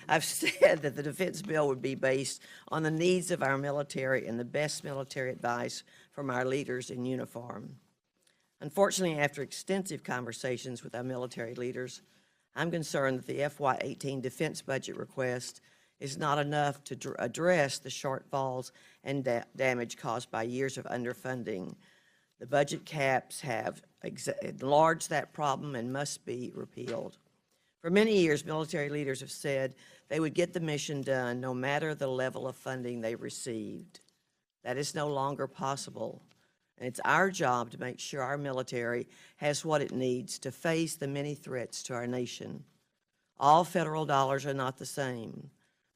I've said that the defense bill would be based on the needs of our military and the best military advice from our leaders in uniform. Unfortunately, after extensive conversations with our military leaders, I'm concerned that the FY18 defense budget request is not enough to address the shortfalls and damage caused by years of underfunding. The budget caps have enlarged that problem and must be repealed. For many years, military leaders have said they would get the mission done no matter the level of funding they received. That is no longer possible, and it's our job to make sure our military has what it needs to face the many threats to our nation. All federal dollars are not the same.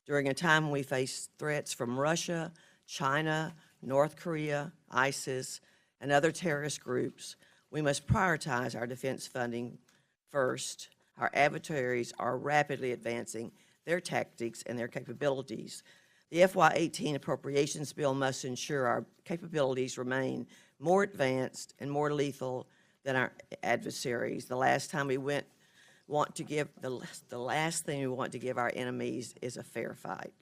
During a time when we face threats from Russia, China, North Korea, ISIS, and other terrorist groups, we must prioritize our defense funding first. Our adversaries are rapidly advancing their tactics and their capabilities. The FY18 Appropriations Bill must ensure our capabilities remain more advanced and more lethal than our adversaries. The last thing we want to give our enemies is a fair fight.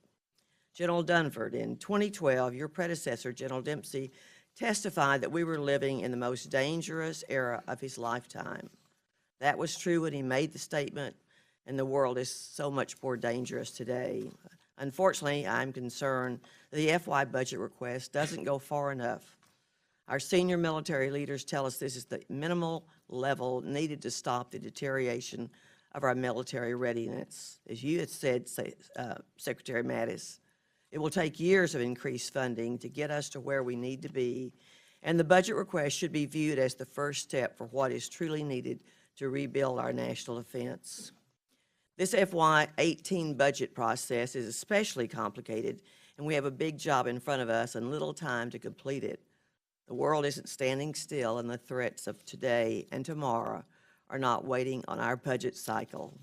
General Dunford, in 2012, your predecessor, General Dempsey, testified that we were living in the most dangerous era of his lifetime. That was true when he made the statement, and the world is so much more dangerous today. Unfortunately, I'm concerned that the FY budget request doesn't go far enough. Our senior military leaders tell us this is the minimal level needed to stop the deterioration of our military readiness. As you had said, Secretary Mattis, it will take years of increased funding to get us to where we need to be, and the budget request should be viewed as the first step for what is truly needed to rebuild our national defense. This FY18 budget process is especially complicated, and we have a big job in front of us and little time to complete it. The world isn't standing still, and the threats of today and tomorrow are not waiting on our budget cycle.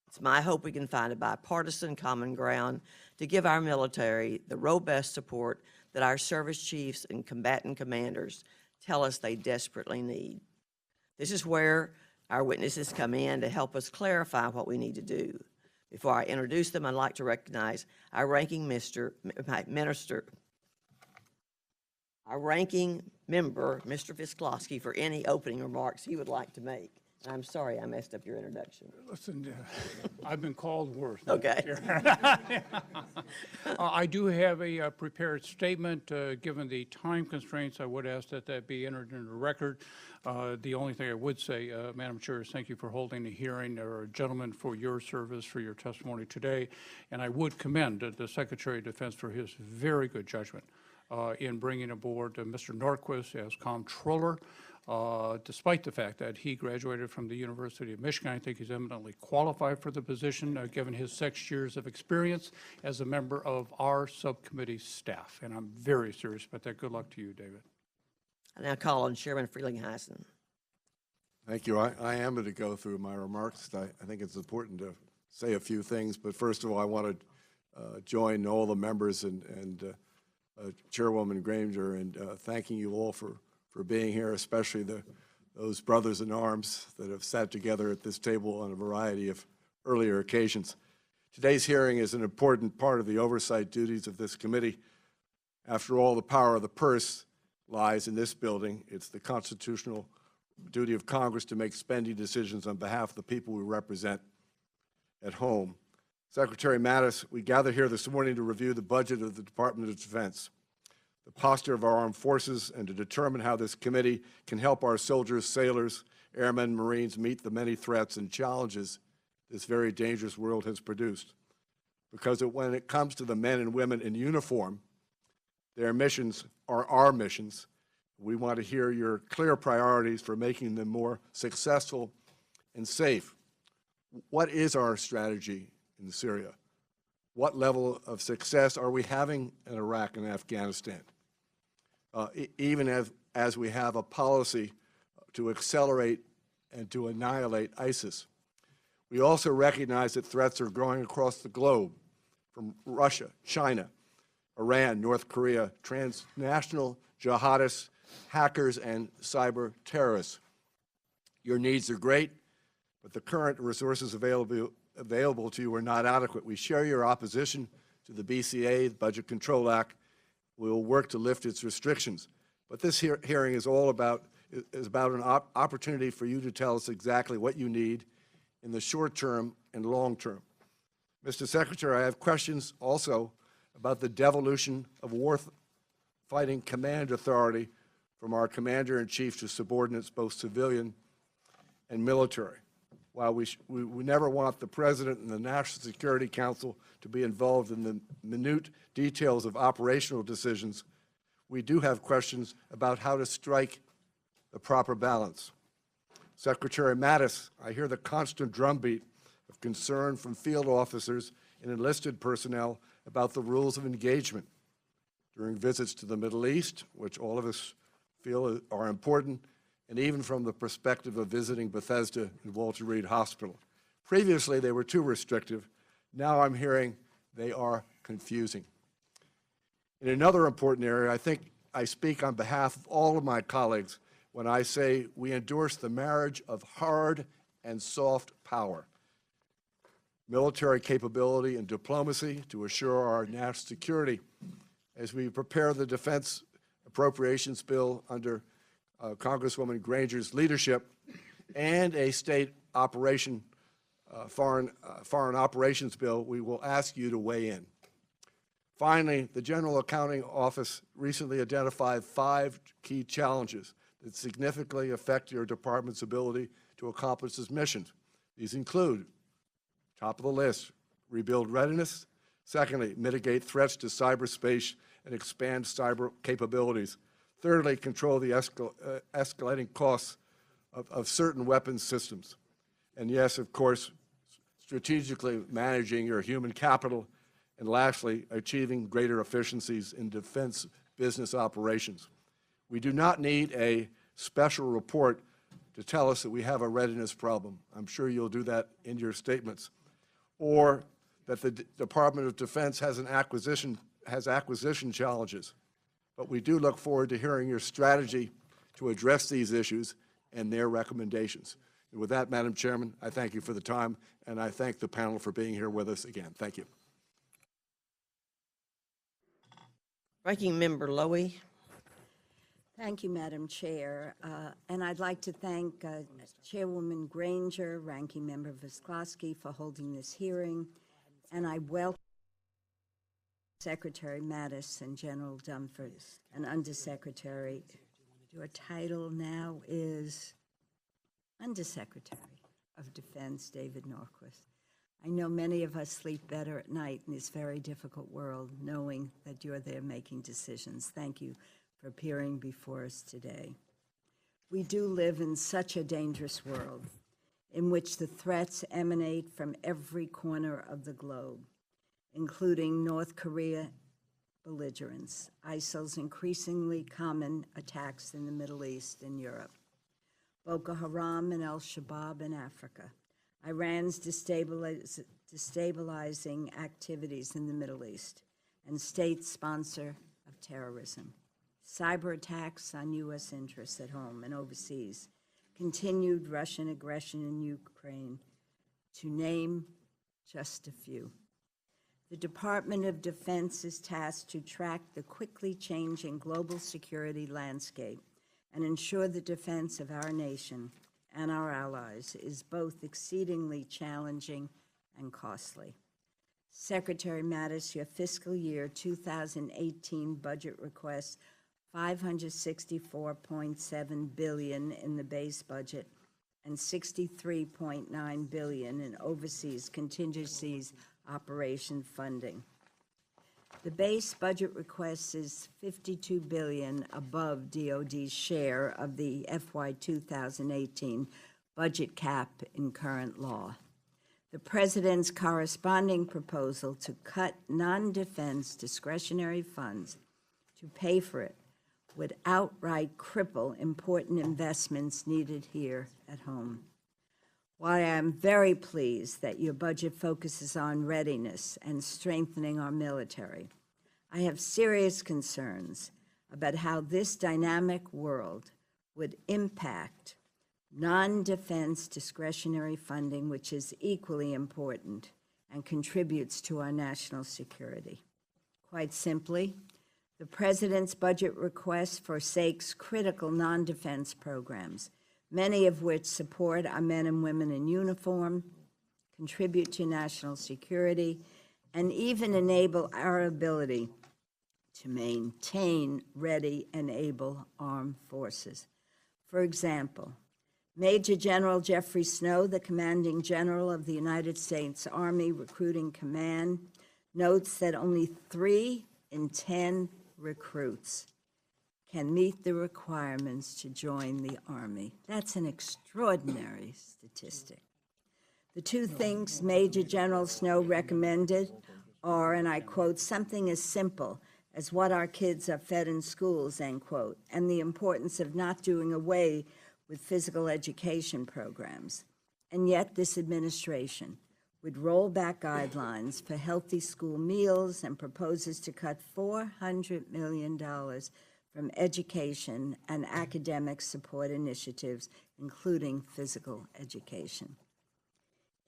It's my hope we can find a bipartisan common ground to give our military the robust support that our service chiefs and combatant commanders tell us they desperately need. This is where our witnesses come in to help us clarify what we need to do. Before I introduce them, I'd like to recognize our ranking member, Mr. Visklosky, for any opening remarks he would like to make. And I'm sorry I messed up your introduction. Listen, I've been called worse. Okay. I do have a prepared statement. Given the time constraints, I would ask that that be entered into the record. The only thing I would say, Madam Chair, is thank you for holding the hearing, or gentlemen, for your service, for your testimony today. And I would commend the Secretary of Defense for his very good judgment in bringing aboard Mr. Norquist as comptroller. Despite the fact that he graduated from the University of Michigan, I think he's eminently qualified for the position, given his 6 years of experience as a member of our subcommittee staff. And I'm very serious about that. Good luck to you, David. I now call on Chairman Frelinghuysen. Thank you. I am going to go through my remarks. I think it's important to say a few things, but first of all, I want to join all the members and Chairwoman Granger in thanking you all for being here, especially those brothers in arms that have sat together at this table on a variety of earlier occasions. Today's hearing is an important part of the oversight duties of this committee. After all, the power of the purse lies in this building. It's the constitutional duty of Congress to make spending decisions on behalf of the people we represent at home. Secretary Mattis, we gather here this morning to review the budget of the Department of Defense, the posture of our armed forces, and to determine how this committee can help our soldiers, sailors, airmen, Marines meet the many threats and challenges this very dangerous world has produced. Because when it comes to the men and women in uniform, their missions are our missions. We want to hear your clear priorities for making them more successful and safe. What is our strategy in Syria? What level of success are we having in Iraq and Afghanistan? Even as we have a policy to accelerate and to annihilate ISIS. We also recognize that threats are growing across the globe, from Russia, China, Iran, North Korea, transnational jihadists, hackers, and cyber terrorists. Your needs are great, but the current resources available available to you are not adequate. We share your opposition to the BCA, the Budget Control Act. We will work to lift its restrictions. But this hearing is about an opportunity for you to tell us exactly what you need in the short term and long term. Mr. Secretary, I have questions also about the devolution of war-fighting command authority from our Commander-in-Chief to subordinates, both civilian and military. While we never want the President and the National Security Council to be involved in the minute details of operational decisions, we do have questions about how to strike the proper balance. Secretary Mattis, I hear the constant drumbeat of concern from field officers and enlisted personnel about the rules of engagement during visits to the Middle East, which all of us feel are important, and even from the perspective of visiting Bethesda and Walter Reed Hospital. Previously, they were too restrictive. Now I'm hearing they are confusing. In another important area, I think I speak on behalf of all of my colleagues when I say we endorse the marriage of hard and soft power, military capability and diplomacy to assure our national security as we prepare the Defense Appropriations Bill under Congresswoman Granger's leadership, and a state operation, foreign operations bill. We will ask you to weigh in. Finally, the General Accounting Office recently identified 5 key challenges that significantly affect your department's ability to accomplish its missions. These include, top of the list, rebuild readiness. Secondly, mitigate threats to cyberspace and expand cyber capabilities. Thirdly, control the escalating costs of certain weapons systems. And yes, of course, strategically managing your human capital. And lastly, achieving greater efficiencies in defense business operations. We do not need a special report to tell us that we have a readiness problem. I'm sure you'll do that in your statements. Or that the Department of Defense has acquisition challenges. But we do look forward to hearing your strategy to address these issues and their recommendations. And with that, Madam Chairman, I thank you for the time, and I thank the panel for being here with us again. Thank you. Ranking Member Lowy. Thank you, Madam Chair. And I'd like to thank Chairwoman Granger, Ranking Member Visklosky for holding this hearing. And I welcome Secretary Mattis and General Dunford and Undersecretary. Your title now is Undersecretary of Defense, David Norquist. I know many of us sleep better at night in this very difficult world, knowing that you're there making decisions. Thank you for appearing before us today. We do live in such a dangerous world in which the threats emanate from every corner of the globe, including North Korea belligerence, ISIL's increasingly common attacks in the Middle East and Europe, Boko Haram and al-Shabaab in Africa, Iran's destabilizing activities in the Middle East, and state sponsor of terrorism, cyber attacks on U.S. interests at home and overseas, continued Russian aggression in Ukraine, to name just a few. The Department of Defense is tasked to track the quickly changing global security landscape and ensure the defense of our nation and our allies is both exceedingly challenging and costly. Secretary Mattis, your fiscal year 2018 budget requests $564.7 billion in the base budget and $63.9 billion in overseas contingencies operation funding. The base budget request is $52 billion above DoD's share of the FY 2018 budget cap in current law. The President's corresponding proposal to cut non-defense discretionary funds to pay for it would outright cripple important investments needed here at home. While I am very pleased that your budget focuses on readiness and strengthening our military, I have serious concerns about how this dynamic world would impact non-defense discretionary funding, which is equally important and contributes to our national security. Quite simply, the President's budget request forsakes critical non-defense programs, many of which support our men and women in uniform, contribute to national security, and even enable our ability to maintain ready and able armed forces. For example, Major General Jeffrey Snow, the commanding general of the United States Army Recruiting Command, notes that only 3 in 10 recruits can meet the requirements to join the Army. That's an extraordinary statistic. The two things Major General Snow recommended are, and I quote, something as simple as what our kids are fed in schools, end quote, and the importance of not doing away with physical education programs. And yet this administration would roll back guidelines for healthy school meals and proposes to cut $400 million from education and academic support initiatives, including physical education.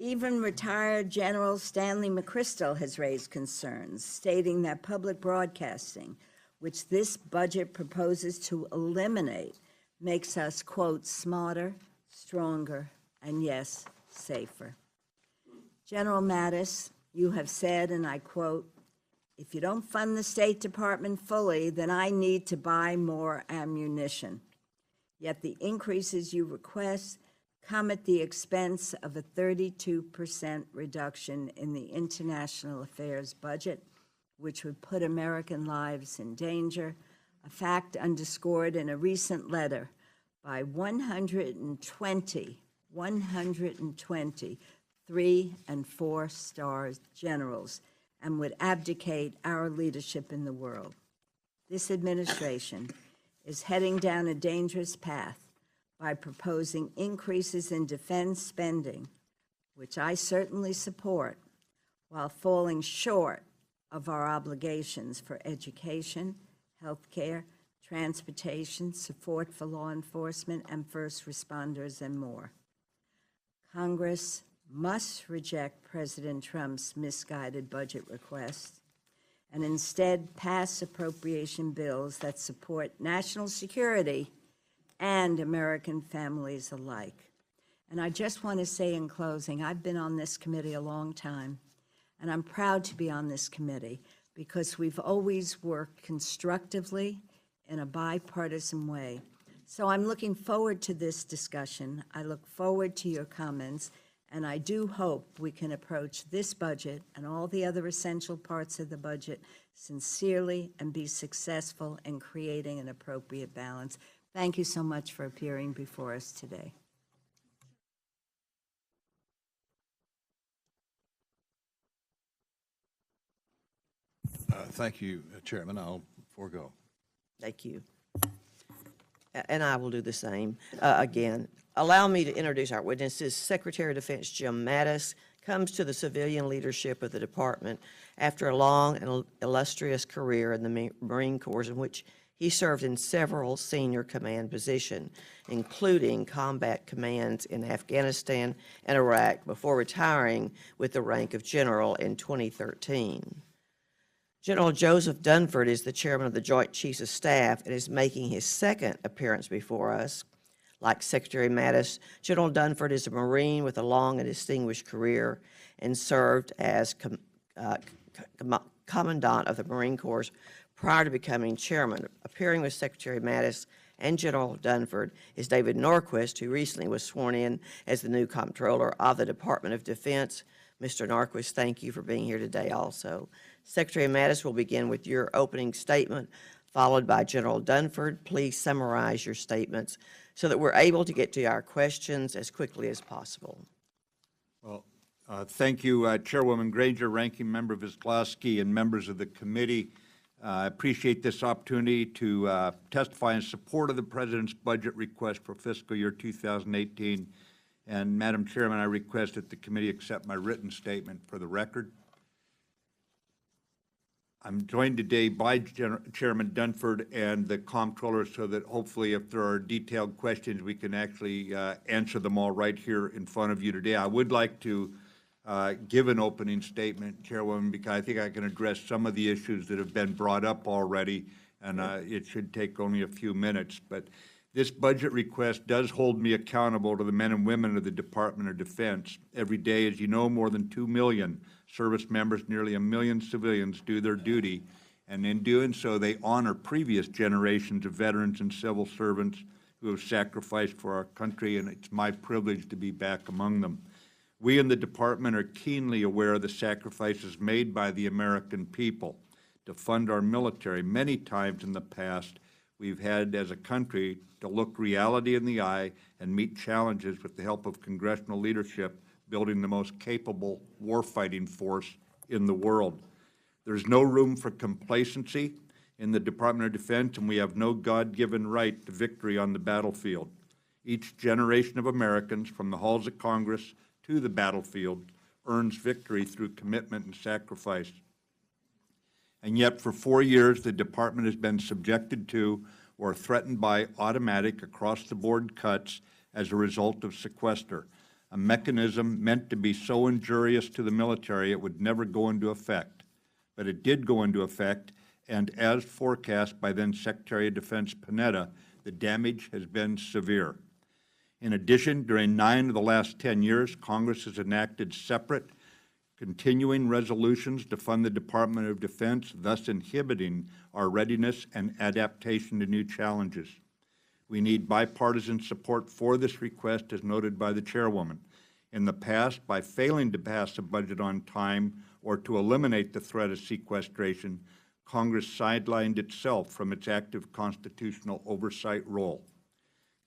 Even retired General Stanley McChrystal has raised concerns, stating that public broadcasting, which this budget proposes to eliminate, makes us, quote, smarter, stronger, and yes, safer. General Mattis, you have said, and I quote, if you don't fund the State Department fully, then I need to buy more ammunition. Yet the increases you request come at the expense of a 32% reduction in the international affairs budget, which would put American lives in danger, a fact underscored in a recent letter by 120 3- and 4-star generals, and would abdicate our leadership in the world. This administration is heading down a dangerous path by proposing increases in defense spending, which I certainly support, while falling short of our obligations for education, health care, transportation, support for law enforcement and first responders, and more. Congress must reject President Trump's misguided budget request and instead pass appropriation bills that support national security and American families alike. And I just want to say in closing, I've been on this committee a long time, and I'm proud to be on this committee because we've always worked constructively in a bipartisan way. So I'm looking forward to this discussion. I look forward to your comments, and I do hope we can approach this budget and all the other essential parts of the budget sincerely and be successful in creating an appropriate balance. Thank you so much for appearing before us today. Thank you, Chairman. I'll forego. Thank you. And I will do the same. Again, allow me to introduce our witnesses. Secretary of Defense Jim Mattis comes to the civilian leadership of the department after a long and illustrious career in the Marine Corps, in which he served in several senior command positions, including combat commands in Afghanistan and Iraq, before retiring with the rank of general in 2013. General Joseph Dunford is the chairman of the Joint Chiefs of Staff and is making his second appearance before us. Like Secretary Mattis, General Dunford is a Marine with a long and distinguished career and served as Commandant of the Marine Corps prior to becoming chairman. Appearing with Secretary Mattis and General Dunford is David Norquist, who recently was sworn in as the new Comptroller of the Department of Defense. Mr. Norquist, thank you for being here today also. Secretary Mattis will begin with your opening statement, followed by General Dunford. Please summarize your statements so that we're able to get to our questions as quickly as possible. Well, thank you, Chairwoman Granger, Ranking Member Visglowski, and members of the committee. I appreciate this opportunity to testify in support of the President's budget request for fiscal year 2018. And Madam Chairman, I request that the committee accept my written statement for the record. I'm joined today by Chairman Dunford and the comptroller, so that hopefully if there are detailed questions, we can actually answer them all right here in front of you today. I would like to give an opening statement, Chairwoman, because I think I can address some of the issues that have been brought up already, and it should take only a few minutes. But this budget request does hold me accountable to the men and women of the Department of Defense. Every day, as you know, more than 2 million service members, nearly 1 million civilians do their duty, and in doing so, they honor previous generations of veterans and civil servants who have sacrificed for our country, and it's my privilege to be back among them. We in the department are keenly aware of the sacrifices made by the American people to fund our military. Many times in the past, we've had, as a country, to look reality in the eye and meet challenges with the help of congressional leadership, building the most capable warfighting force in the world. There's no room for complacency in the Department of Defense, and we have no God-given right to victory on the battlefield. Each generation of Americans, from the halls of Congress to the battlefield, earns victory through commitment and sacrifice. And yet, for 4 years, the department has been subjected to or threatened by automatic across-the-board cuts as a result of sequester, a mechanism meant to be so injurious to the military it would never go into effect. But it did go into effect, and as forecast by then Secretary of Defense Panetta, the damage has been severe. In addition, during 9 of the last 10 years, Congress has enacted separate continuing resolutions to fund the Department of Defense, thus inhibiting our readiness and adaptation to new challenges. We need bipartisan support for this request, as noted by the chairwoman. In the past, by failing to pass a budget on time or to eliminate the threat of sequestration, Congress sidelined itself from its active constitutional oversight role.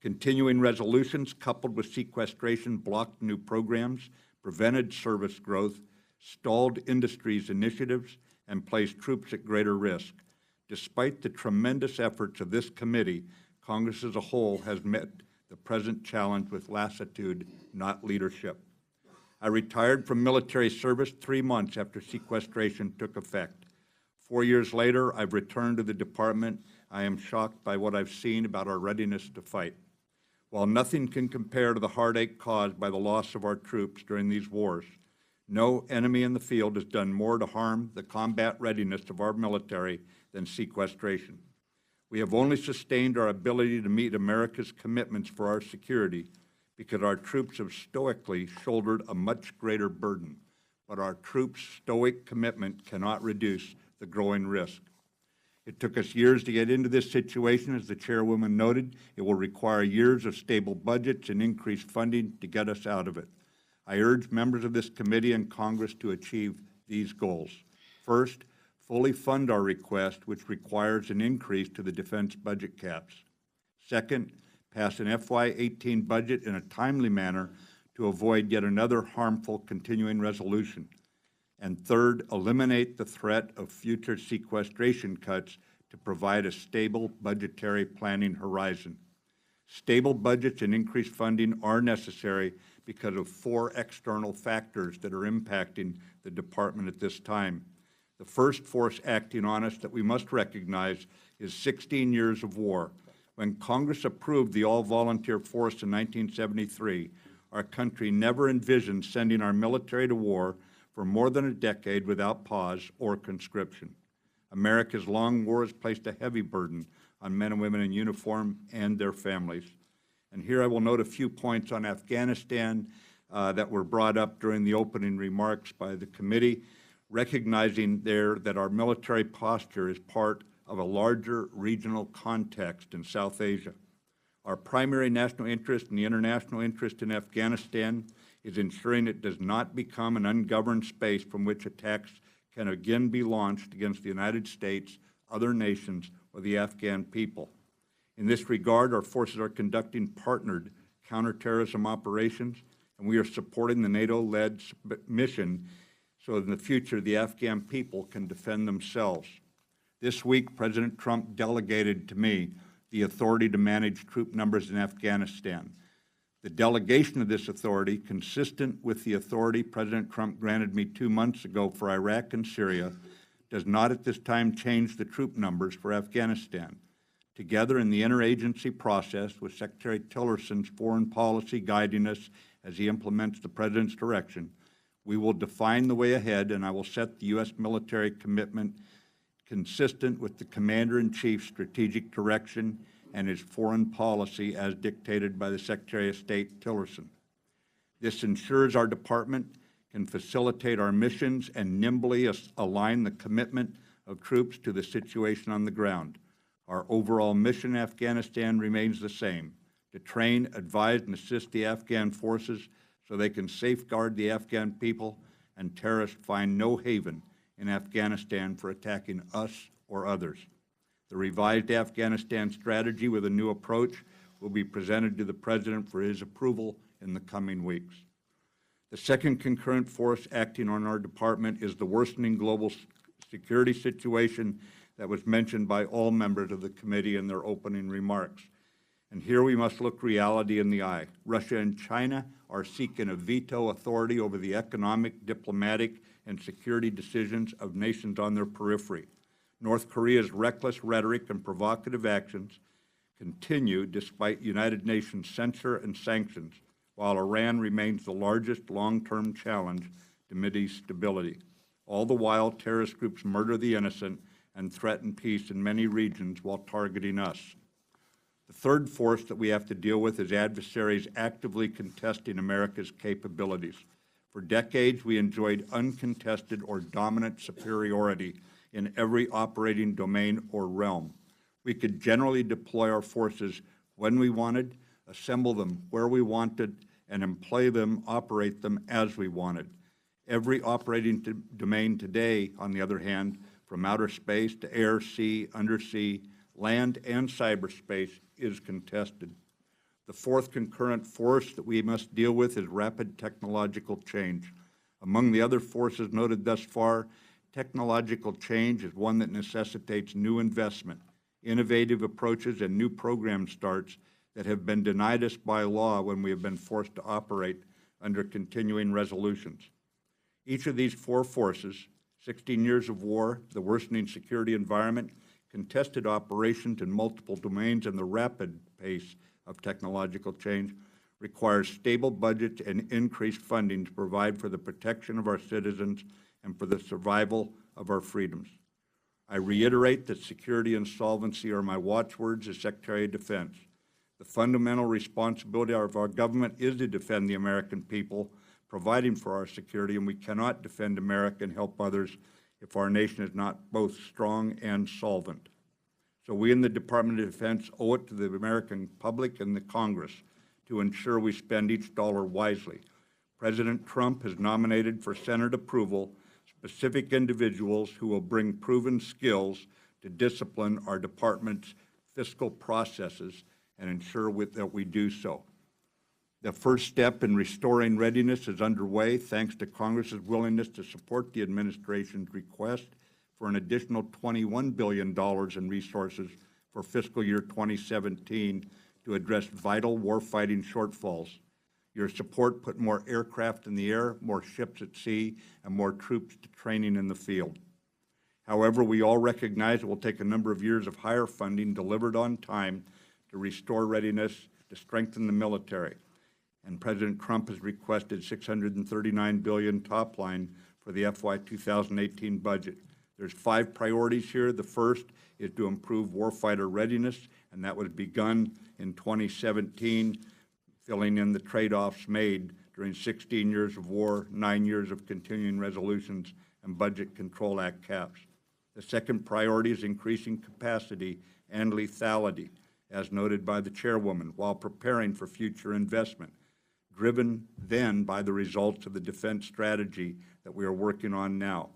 Continuing resolutions coupled with sequestration blocked new programs, prevented service growth, stalled industry's initiatives, and placed troops at greater risk. Despite the tremendous efforts of this committee, Congress as a whole has met the present challenge with lassitude, not leadership. I retired from military service 3 months after sequestration took effect. 4 years later, I've returned to the department. I am shocked by what I've seen about our readiness to fight. While nothing can compare to the heartache caused by the loss of our troops during these wars, no enemy in the field has done more to harm the combat readiness of our military than sequestration. We have only sustained our ability to meet America's commitments for our security because our troops have stoically shouldered a much greater burden. But our troops' stoic commitment cannot reduce the growing risk. It took us years to get into this situation. As the chairwoman noted, it will require years of stable budgets and increased funding to get us out of it. I urge members of this committee and Congress to achieve these goals. First, fully fund our request, which requires an increase to the defense budget caps. Second, pass an FY18 budget in a timely manner to avoid yet another harmful continuing resolution. And third, eliminate the threat of future sequestration cuts to provide a stable budgetary planning horizon. Stable budgets and increased funding are necessary because of 4 external factors that are impacting the department at this time. The first force acting on us that we must recognize is 16 years of war. When Congress approved the all-volunteer force in 1973, our country never envisioned sending our military to war for more than a decade without pause or conscription. America's long war has placed a heavy burden on men and women in uniform and their families. And here I will note a few points on Afghanistan that were brought up during the opening remarks by the committee, recognizing there that our military posture is part of a larger regional context in South Asia. Our primary national interest and the international interest in Afghanistan is ensuring it does not become an ungoverned space from which attacks can again be launched against the United States, other nations, or the Afghan people. In this regard, our forces are conducting partnered counterterrorism operations, and we are supporting the NATO-led mission so in the future the Afghan people can defend themselves. This week, President Trump delegated to me the authority to manage troop numbers in Afghanistan. The delegation of this authority, consistent with the authority President Trump granted me 2 months ago for Iraq and Syria, does not at this time change the troop numbers for Afghanistan. Together in the interagency process with Secretary Tillerson's foreign policy guiding us as he implements the President's direction, we will define the way ahead, and I will set the U.S. military commitment consistent with the Commander-in-Chief's strategic direction and his foreign policy as dictated by the Secretary of State Tillerson. This ensures our department can facilitate our missions and nimbly align the commitment of troops to the situation on the ground. Our overall mission in Afghanistan remains the same: to train, advise, and assist the Afghan forces so they can safeguard the Afghan people and terrorists find no haven in Afghanistan for attacking us or others. The revised Afghanistan strategy with a new approach will be presented to the President for his approval in the coming weeks. The second concurrent force acting on our department is the worsening global security situation that was mentioned by all members of the committee in their opening remarks. And here we must look reality in the eye. Russia and China are seeking a veto authority over the economic, diplomatic, and security decisions of nations on their periphery. North Korea's reckless rhetoric and provocative actions continue despite United Nations censure and sanctions, while Iran remains the largest long-term challenge to Mideast stability. All the while, terrorist groups murder the innocent and threaten peace in many regions while targeting us. The third force that we have to deal with is adversaries actively contesting America's capabilities. For decades, we enjoyed uncontested or dominant superiority in every operating domain or realm. We could generally deploy our forces when we wanted, assemble them where we wanted, and employ them, operate them as we wanted. Every operating domain today, on the other hand, from outer space to air, sea, undersea, land, and cyberspace, is contested. The fourth concurrent force that we must deal with is rapid technological change. Among the other forces noted thus far, technological change is one that necessitates new investment, innovative approaches, and new program starts that have been denied us by law when we have been forced to operate under continuing resolutions. Each of these four forces, 16 years of war, the worsening security environment, contested operations in multiple domains, and the rapid pace of technological change, requires stable budgets and increased funding to provide for the protection of our citizens and for the survival of our freedoms. I reiterate that security and solvency are my watchwords as Secretary of Defense. The fundamental responsibility of our government is to defend the American people, providing for our security, and we cannot defend America and help others if our nation is not both strong and solvent. So we in the Department of Defense owe it to the American public and the Congress to ensure we spend each dollar wisely. President Trump has nominated for Senate approval specific individuals who will bring proven skills to discipline our department's fiscal processes and ensure that we do so. The first step in restoring readiness is underway thanks to Congress's willingness to support the administration's request for an additional $21 billion in resources for fiscal year 2017 to address vital warfighting shortfalls. Your support put more aircraft in the air, more ships at sea, and more troops to training in the field. However, we all recognize it will take a number of years of higher funding delivered on time to restore readiness, to strengthen the military. And President Trump has requested $639 billion top line for the FY 2018 budget. There's 5 priorities here. The first is to improve warfighter readiness, and that was begun in 2017, filling in the trade-offs made during 16 years of war, 9 years of continuing resolutions, and Budget Control Act caps. The second priority is increasing capacity and lethality, as noted by the chairwoman, while preparing for future investment, driven then by the results of the defense strategy that we are working on now.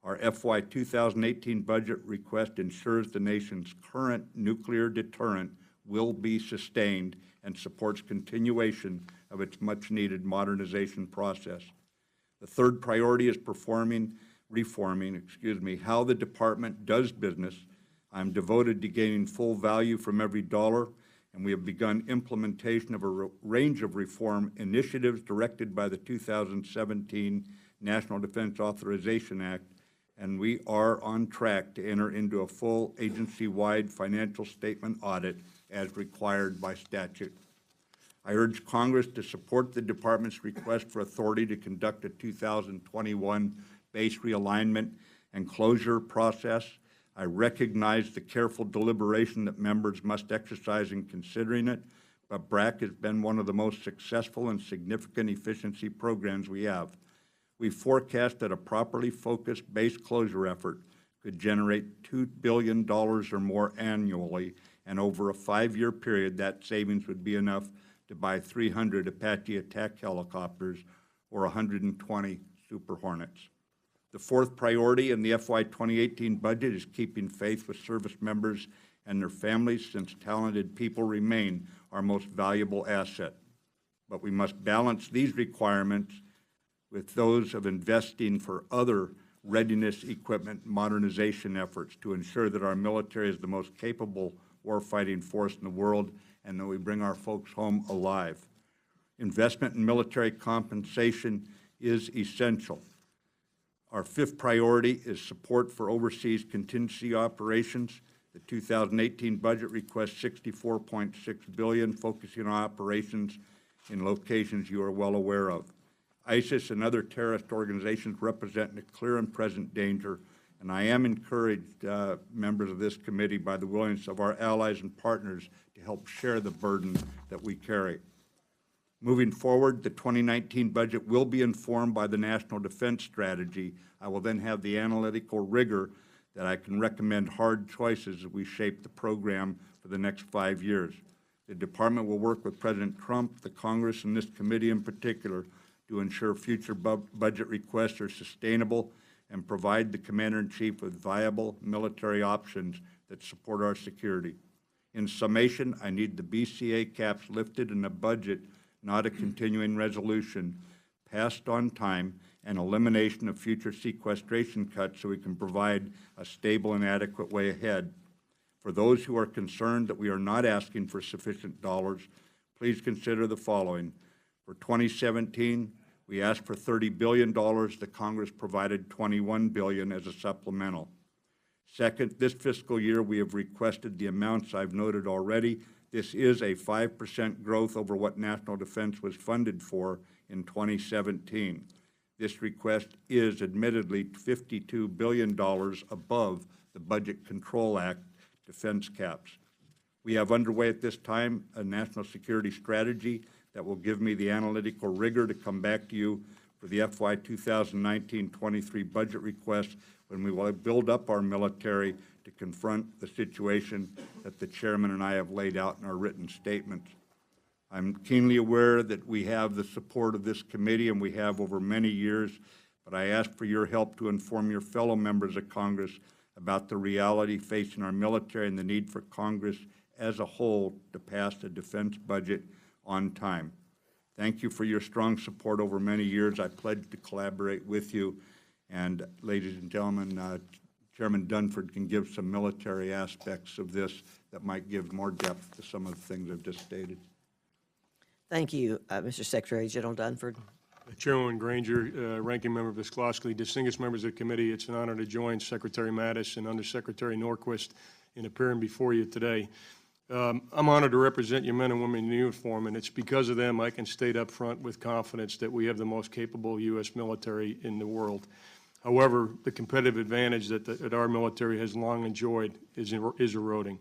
Our FY 2018 budget request ensures the nation's current nuclear deterrent will be sustained and supports continuation of its much-needed modernization process. The third priority is reforming how the department does business. I'm devoted to gaining full value from every dollar, and we have begun implementation of a range of reform initiatives directed by the 2017 National Defense Authorization Act and we are on track to enter into a full agency-wide financial statement audit as required by statute. I urge Congress to support the Department's request for authority to conduct a 2021 base realignment and closure process. I recognize the careful deliberation that members must exercise in considering it, but BRAC has been one of the most successful and significant efficiency programs we have. We forecast that a properly focused base closure effort could generate $2 billion or more annually, and over a 5-year period, that savings would be enough to buy 300 Apache attack helicopters or 120 Super Hornets. The fourth priority in the FY 2018 budget is keeping faith with service members and their families, since talented people remain our most valuable asset. But we must balance these requirements with those of investing for other readiness equipment modernization efforts to ensure that our military is the most capable warfighting force in the world and that we bring our folks home alive. Investment in military compensation is essential. Our fifth priority is support for overseas contingency operations. The 2018 budget requests $64.6 billion, focusing on operations in locations you are well aware of. ISIS and other terrorist organizations represent a clear and present danger, and I am encouraged, members of this committee, by the willingness of our allies and partners to help share the burden that we carry. Moving forward, the 2019 budget will be informed by the National Defense Strategy. I will then have the analytical rigor that I can recommend hard choices as we shape the program for the next 5 years. The Department will work with President Trump, the Congress, and this committee in particular to ensure future budget requests are sustainable and provide the Commander-in-Chief with viable military options that support our security. In summation, I need the BCA caps lifted and a budget, not a continuing resolution, passed on time, and elimination of future sequestration cuts so we can provide a stable and adequate way ahead. For those who are concerned that we are not asking for sufficient dollars, please consider the following. For 2017, we asked for $30 billion. The Congress provided $21 billion as a supplemental. Second, this fiscal year, we have requested the amounts I've noted already. This is a 5% growth over what national defense was funded for in 2017. This request is admittedly $52 billion above the Budget Control Act defense caps. We have underway at this time a national security strategy that will give me the analytical rigor to come back to you for the FY 2019-23 budget request when we will build up our military to confront the situation that the chairman and I have laid out in our written statements. I'm keenly aware that we have the support of this committee, and we have over many years, but I ask for your help to inform your fellow members of Congress about the reality facing our military and the need for Congress as a whole to pass the defense budget on time. Thank you for your strong support over many years. I pledge to collaborate with you. And ladies and gentlemen, Chairman Dunford can give some military aspects of this that might give more depth to some of the things I've just stated. Thank you, Mr. Secretary General Dunford. Chairwoman Granger, Ranking Member Visclosky, distinguished members of the committee, it's an honor to join Secretary Mattis and Undersecretary Norquist in appearing before you today. I'm honored to represent your men and women in uniform, and it's because of them I can state up front with confidence that we have the most capable U.S. military in the world. However, the competitive advantage that our military has long enjoyed is eroding.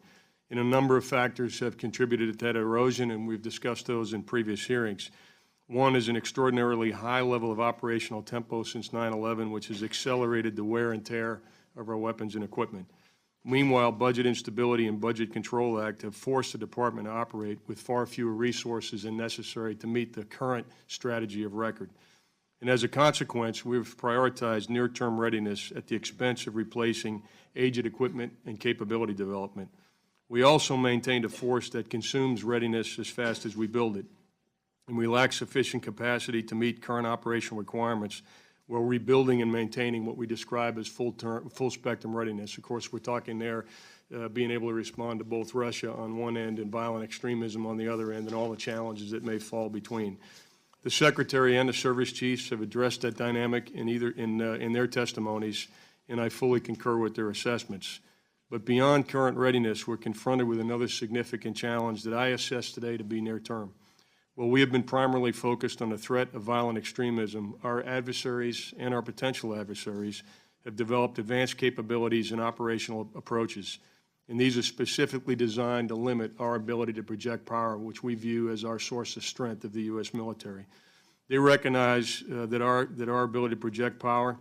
And a number of factors have contributed to that erosion, and we've discussed those in previous hearings. One is an extraordinarily high level of operational tempo since 9/11, which has accelerated the wear and tear of our weapons and equipment. Meanwhile, Budget Instability and Budget Control Act have forced the Department to operate with far fewer resources than necessary to meet the current strategy of record. And as a consequence, we've prioritized near-term readiness at the expense of replacing aged equipment and capability development. We also maintained a force that consumes readiness as fast as we build it, and we lack sufficient capacity to meet current operational requirements while rebuilding and maintaining what we describe as full-spectrum readiness. Of course, we're talking there being able to respond to both Russia on one end and violent extremism on the other end, and all the challenges that may fall between. The Secretary and the service chiefs have addressed that dynamic in their testimonies, and I fully concur with their assessments. But beyond current readiness, we're confronted with another significant challenge that I assess today to be near term. While we have been primarily focused on the threat of violent extremism, our adversaries and our potential adversaries have developed advanced capabilities and operational approaches, and these are specifically designed to limit our ability to project power, which we view as our source of strength of the U.S. military. They recognize that our ability to project power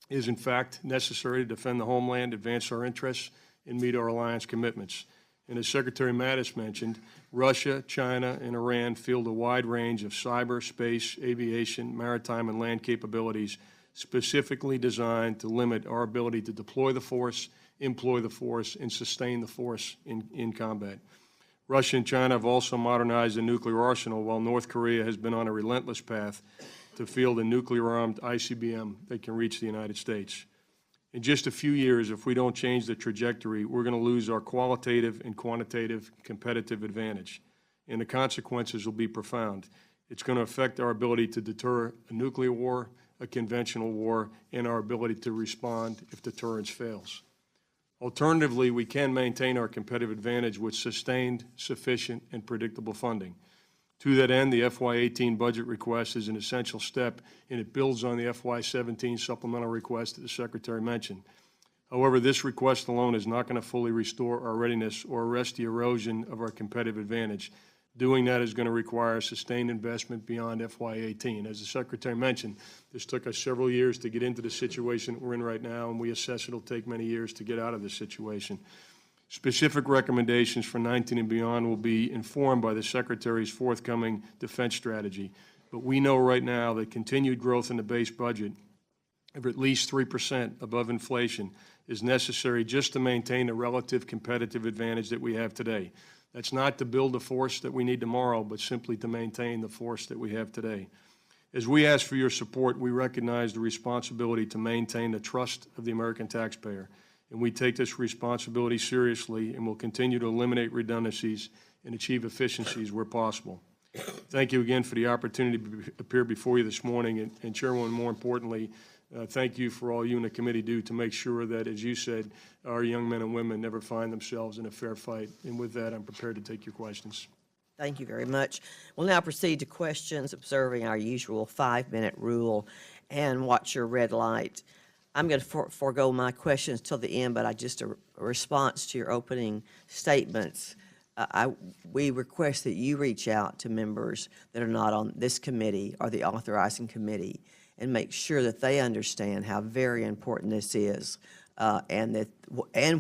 is in fact necessary to defend the homeland, advance our interests, and meet our alliance commitments. And as Secretary Mattis mentioned, Russia, China, and Iran field a wide range of cyber, space, aviation, maritime, and land capabilities specifically designed to limit our ability to deploy the force, employ the force, and sustain the force in combat. Russia and China have also modernized the nuclear arsenal, while North Korea has been on a relentless path to field a nuclear-armed ICBM that can reach the United States. In just a few years, if we don't change the trajectory, we're going to lose our qualitative and quantitative competitive advantage, and the consequences will be profound. It's going to affect our ability to deter a nuclear war, a conventional war, and our ability to respond if deterrence fails. Alternatively, we can maintain our competitive advantage with sustained, sufficient, and predictable funding. To that end, the FY18 budget request is an essential step, and it builds on the FY17 supplemental request that the Secretary mentioned. However, this request alone is not going to fully restore our readiness or arrest the erosion of our competitive advantage. Doing that is going to require sustained investment beyond FY18. As the Secretary mentioned, this took us several years to get into the situation we're in right now, and we assess it'll take many years to get out of this situation. Specific recommendations for 19 and beyond will be informed by the Secretary's forthcoming defense strategy. But we know right now that continued growth in the base budget of at least 3% above inflation is necessary just to maintain the relative competitive advantage that we have today. That's not to build the force that we need tomorrow, but simply to maintain the force that we have today. As we ask for your support, we recognize the responsibility to maintain the trust of the American taxpayer. And we take this responsibility seriously and will continue to eliminate redundancies and achieve efficiencies where possible. Thank you again for the opportunity to appear before you this morning. And Chairwoman, more importantly, thank you for all you and the committee do to make sure that, as you said, our young men and women never find themselves in a fair fight. And with that, I'm prepared to take your questions. Thank you very much. We'll now proceed to questions, observing our usual 5-minute rule, and watch your red light. I'm going to forego my questions till the end, but just a response to your opening statements. We request that you reach out to members that are not on this committee or the authorizing committee and make sure that they understand how very important this is, and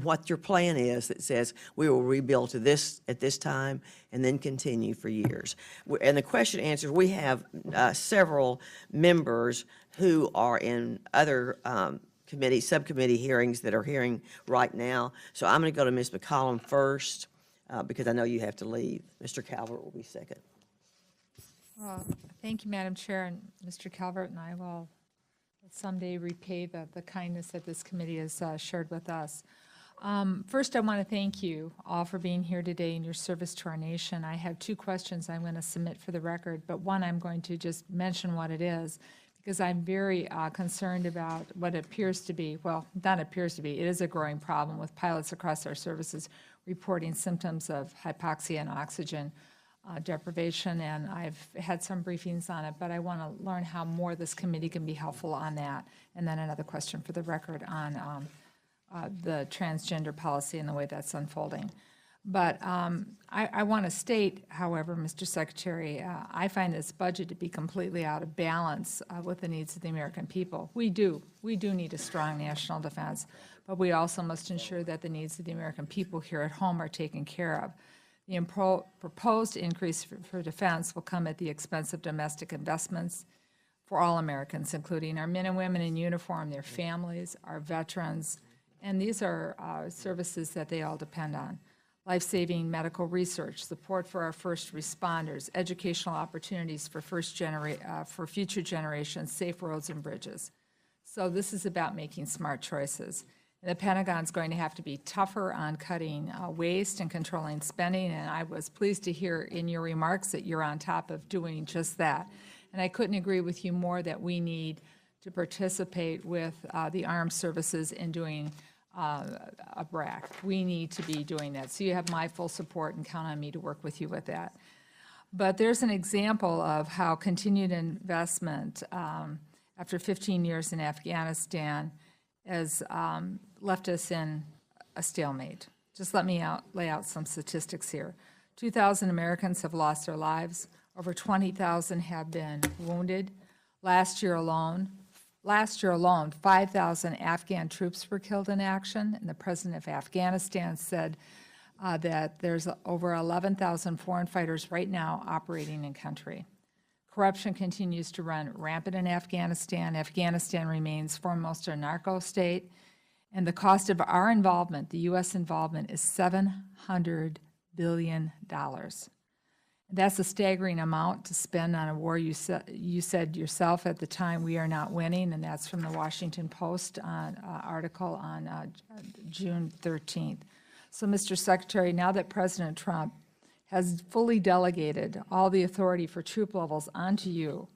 what your plan is that says we will rebuild to this at this time and then continue for years. And the question answers, we have several members who are in other subcommittee hearings that are hearing right now. So I'm going to go to Ms. McCollum first because I know you have to leave. Mr. Calvert will be second. Well, thank you, Madam Chair, and Mr. Calvert and I will someday repay the kindness that this committee has shared with us. First, I want to thank you all for being here today in your service to our nation. I have 2 questions I'm going to submit for the record, but one I'm going to just mention what it is, because I'm very concerned about what appears to be, well, not appears to be, it is a growing problem with pilots across our services reporting symptoms of hypoxia and oxygen deprivation, and I've had some briefings on it, but I want to learn how more this committee can be helpful on that. And then another question for the record on the transgender policy and the way that's unfolding. But I want to state, however, Mr. Secretary, I find this budget to be completely out of balance with the needs of the American people. We do need a strong national defense, but we also must ensure that the needs of the American people here at home are taken care of. The proposed increase for defense will come at the expense of domestic investments for all Americans, including our men and women in uniform, their families, our veterans, and these are services that they all depend on. Life-saving medical research, support for our first responders, educational opportunities for for future generations, safe roads and bridges. So this is about making smart choices. And the Pentagon's going to have to be tougher on cutting waste and controlling spending, and I was pleased to hear in your remarks that you're on top of doing just that. And I couldn't agree with you more that we need to participate with the armed services in doing a BRAC. We need to be doing that. So you have my full support and count on me to work with you with that. But there's an example of how continued investment after 15 years in Afghanistan has left us in a stalemate. Just let me lay out some statistics here. 2,000 Americans have lost their lives. Over 20,000 have been wounded. Last year alone, 5,000 Afghan troops were killed in action, and the president of Afghanistan said that there's over 11,000 foreign fighters right now operating in country. Corruption continues to run rampant in Afghanistan. Afghanistan remains foremost a narco state, and the cost of our involvement, the U.S. involvement, is $700 billion. That's a staggering amount to spend on a war you said yourself at the time we are not winning, and that's from the Washington Post article on June 13th. So, Mr. Secretary, now that President Trump has fully delegated all the authority for troop levels onto you,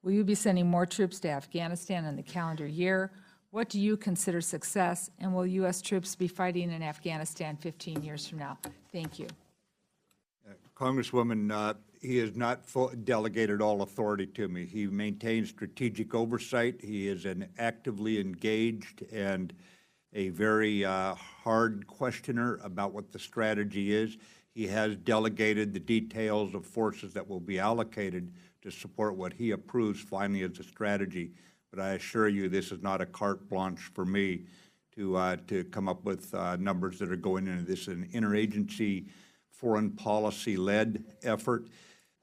will you be sending more troops to Afghanistan in the calendar year? What do you consider success, and will U.S. troops be fighting in Afghanistan 15 years from now? Thank you. Congresswoman, he has not delegated all authority to me. He maintains strategic oversight. He is an actively engaged and a very hard questioner about what the strategy is. He has delegated the details of forces that will be allocated to support what he approves finally as a strategy. But I assure you, this is not a carte blanche for me to come up with numbers that are going into this. An interagency foreign policy-led effort.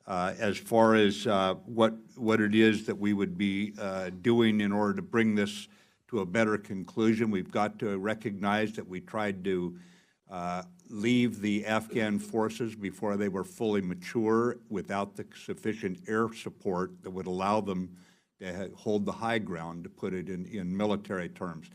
As far as what it is that we would be doing in order to bring this to a better conclusion, we've got to recognize that we tried to leave the Afghan forces before they were fully mature without the sufficient air support that would allow them to hold the high ground, to put it in military terms.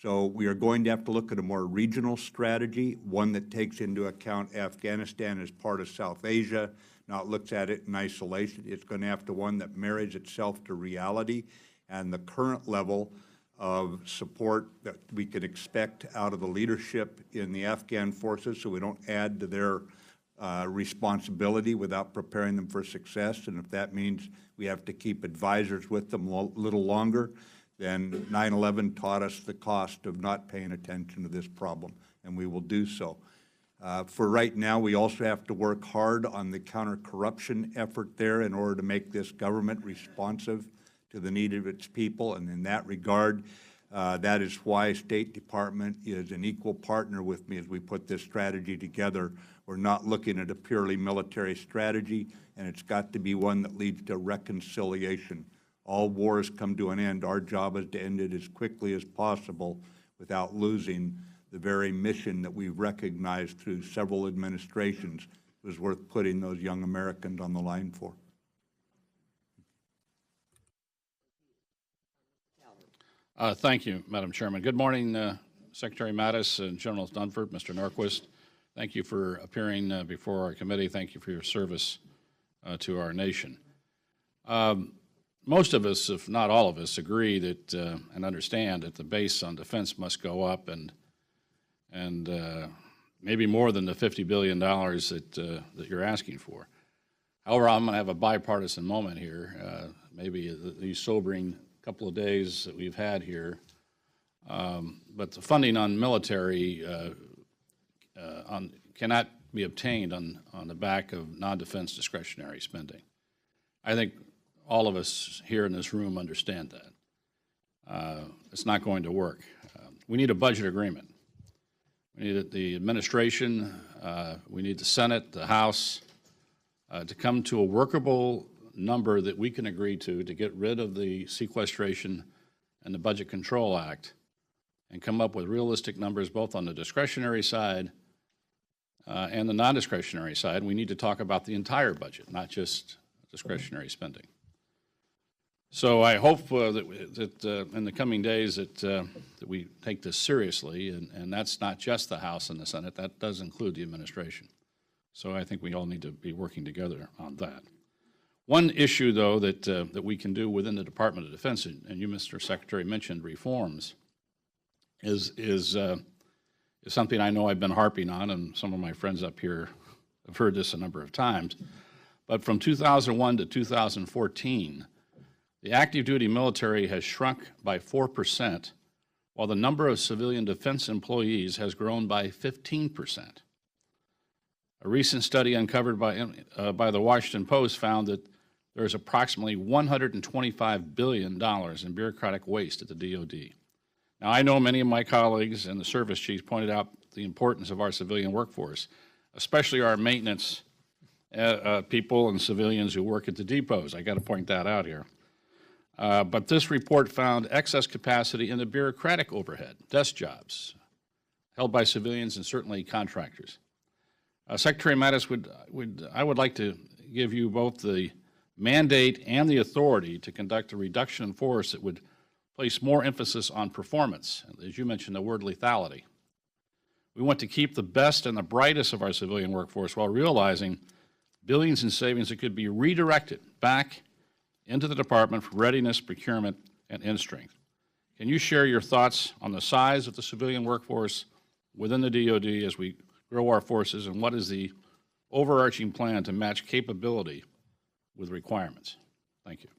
So we are going to have to look at a more regional strategy, one that takes into account Afghanistan as part of South Asia, not looks at it in isolation. It's going to have to one that marries itself to reality and the current level of support that we can expect out of the leadership in the Afghan forces, so we don't add to their responsibility without preparing them for success. And if that means we have to keep advisors with them a little longer, then 9/11 taught us the cost of not paying attention to this problem, and we will do so. For right now, we also have to work hard on the counter-corruption effort there in order to make this government responsive to the need of its people, and in that regard, that is why State Department is an equal partner with me as we put this strategy together. We're not looking at a purely military strategy, and it's got to be one that leads to reconciliation. All wars come to an end. Our job is to end it as quickly as possible without losing the very mission that we've recognized through several administrations was worth putting those young Americans on the line for. Thank you, Madam Chairman. Good morning, Secretary Mattis and General Dunford, Mr. Norquist. Thank you for appearing before our committee. Thank you for your service to our nation. Most of us, if not all of us, agree that and understand that the base on defense must go up, and maybe more than the $50 billion that you're asking for. However, I'm going to have a bipartisan moment here. Maybe these sobering couple of days that we've had here, but the funding on military cannot be obtained on the back of non-defense discretionary spending. I think all of us here in this room understand that. It's not going to work. We need a budget agreement. We need the administration, we need the Senate, the House, to come to a workable number that we can agree to get rid of the sequestration and the Budget Control Act and come up with realistic numbers both on the discretionary side and the non-discretionary side. We need to talk about the entire budget, not just discretionary spending. So I hope that in the coming days that we take this seriously, and that's not just the House and the Senate, that does include the administration. So I think we all need to be working together on that. One issue, though, that we can do within the Department of Defense, and you, Mr. Secretary, mentioned reforms, is something I know I've been harping on, and some of my friends up here have heard this a number of times. But from 2001 to 2014, the active duty military has shrunk by 4%, while the number of civilian defense employees has grown by 15%. A recent study uncovered by the Washington Post found that there is approximately $125 billion in bureaucratic waste at the DoD. Now, I know many of my colleagues and the service chiefs pointed out the importance of our civilian workforce, especially our maintenance people and civilians who work at the depots. I got to point that out here. But this report found excess capacity in the bureaucratic overhead, desk jobs, held by civilians and certainly contractors. Secretary Mattis, I would like to give you both the mandate and the authority to conduct a reduction in force that would place more emphasis on performance. As you mentioned, the word lethality. We want to keep the best and the brightest of our civilian workforce while realizing billions in savings that could be redirected back into the department for readiness, procurement, and end strength. Can you share your thoughts on the size of the civilian workforce within the DoD as we grow our forces, and what is the overarching plan to match capability with requirements? Thank you.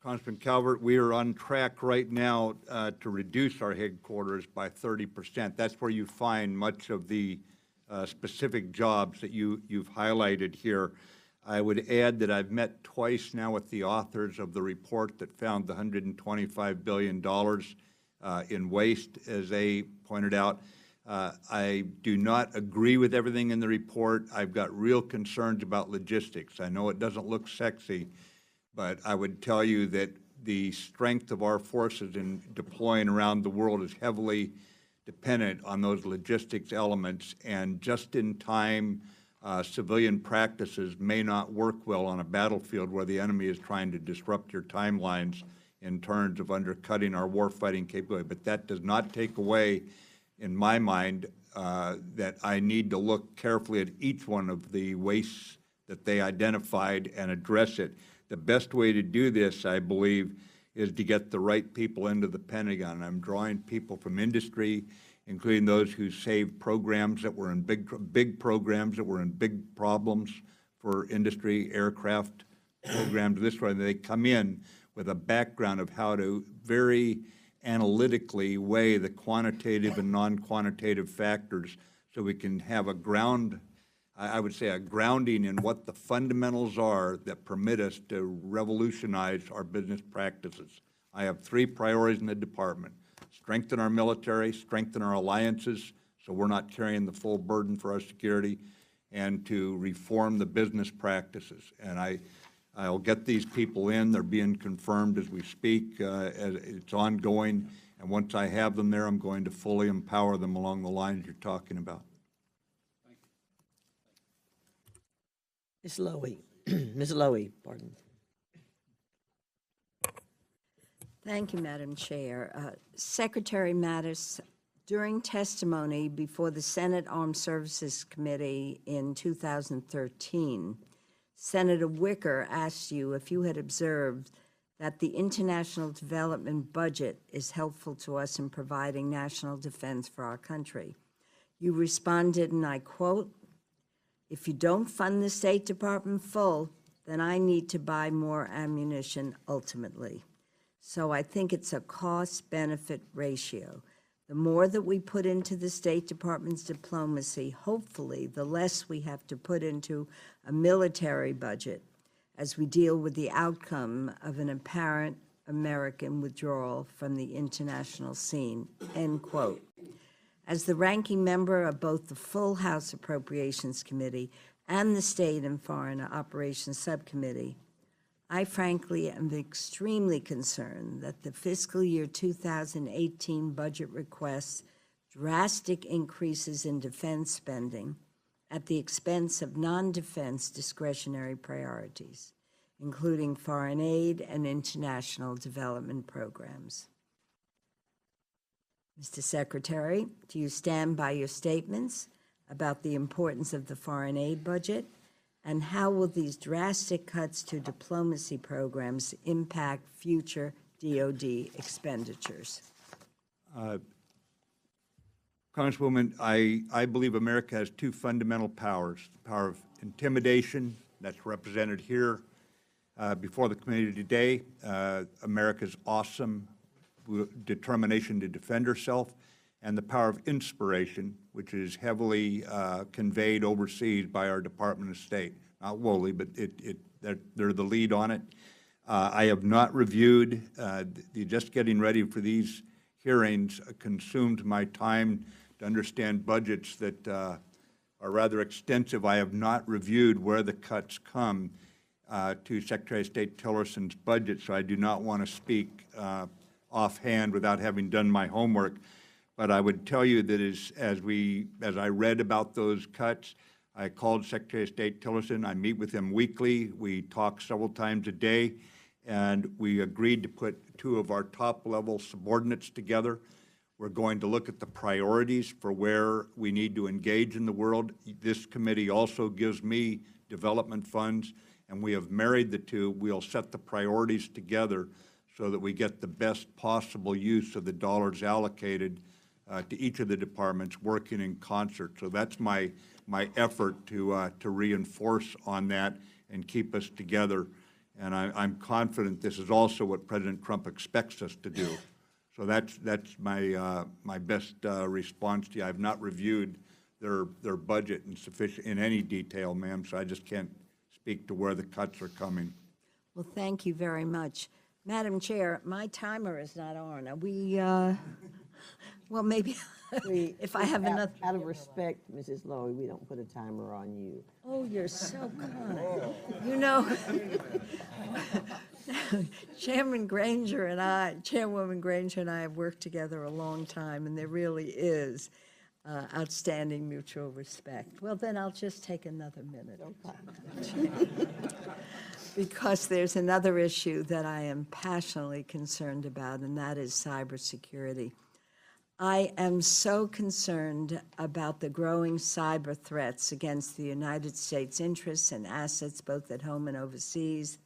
Congressman Calvert, we are on track right now to reduce our headquarters by 30%. That's where you find much of the specific jobs that you've highlighted here. I would add that I've met twice now with the authors of the report that found the $125 billion in waste, as they pointed out. I do not agree with everything in the report. I've got real concerns about logistics. I know it doesn't look sexy, but I would tell you that the strength of our forces in deploying around the world is heavily dependent on those logistics elements, and just-in-time civilian practices may not work well on a battlefield where the enemy is trying to disrupt your timelines in terms of undercutting our warfighting capability. But that does not take away, in my mind, that I need to look carefully at each one of the wastes that they identified and address it. The best way to do this, I believe, is to get the right people into the Pentagon. I'm drawing people from industry, including those who saved programs that were in big programs that were in big problems for industry, aircraft programs, this way. They come in with a background of how to very analytically weigh the quantitative and non-quantitative factors so we can have a I would say a grounding in what the fundamentals are that permit us to revolutionize our business practices. I have 3 priorities in the department: strengthen our military, strengthen our alliances so we're not carrying the full burden for our security, and to reform the business practices. And I'll get these people in. They're being confirmed as we speak. It's ongoing. And once I have them there, I'm going to fully empower them along the lines you're talking about. Ms. Lowy, Ms. Lowy, pardon. Thank you, Madam Chair. Secretary Mattis, during testimony before the Senate Armed Services Committee in 2013, Senator Wicker asked you if you had observed that the international development budget is helpful to us in providing national defense for our country. You responded, and I quote, "If you don't fund the State Department full, then I need to buy more ammunition ultimately." So I think it's a cost-benefit ratio. The more that we put into the State Department's diplomacy, hopefully, the less we have to put into a military budget as we deal with the outcome of an apparent American withdrawal from the international scene, end quote. As the ranking member of both the full House Appropriations Committee and the State and Foreign Operations Subcommittee, I frankly am extremely concerned that the fiscal year 2018 budget requests drastic increases in defense spending at the expense of non-defense discretionary priorities, including foreign aid and international development programs. Mr. Secretary, do you stand by your statements about the importance of the foreign aid budget And how will these drastic cuts to diplomacy programs impact future DoD expenditures? Congresswoman, I believe America has two fundamental powers: the power of intimidation, that's represented here before the committee today, America's awesome determination to defend herself, and the power of inspiration, which is heavily conveyed overseas by our Department of State. Not wholly, but they're the lead on it. I have not reviewed, just getting ready for these hearings consumed my time to understand budgets that are rather extensive. I have not reviewed where the cuts come to Secretary of State Tillerson's budget, so I do not want to speak offhand without having done my homework. But I would tell you that as I read about those cuts, I called Secretary of State Tillerson. I meet with him weekly. We talk several times a day, and we agreed to put two of our top-level subordinates together. We're going to look at the priorities for where we need to engage in the world. This committee also gives me development funds, and we have married the two. We'll set the priorities together so that we get the best possible use of the dollars allocated to each of the departments working in concert. So that's my effort to reinforce on that and keep us together. And I'm confident this is also what President Trump expects us to do. So that's my best response to you. I've not reviewed their budget in any detail, ma'am, so I just can't speak to where the cuts are coming. Well, thank you very much. Madam Chair, my timer is not on. Are we, well, maybe if I have enough. Out of respect, Mrs. Lowy, we don't put a timer on you. Oh, you're so kind. You know, Chairwoman Granger and I have worked together a long time, and there really is outstanding mutual respect. Well, then I'll just take another minute. Because there's another issue that I am passionately concerned about, and that is cybersecurity. I am so concerned about the growing cyber threats against the United States interests and assets, both at home and overseas.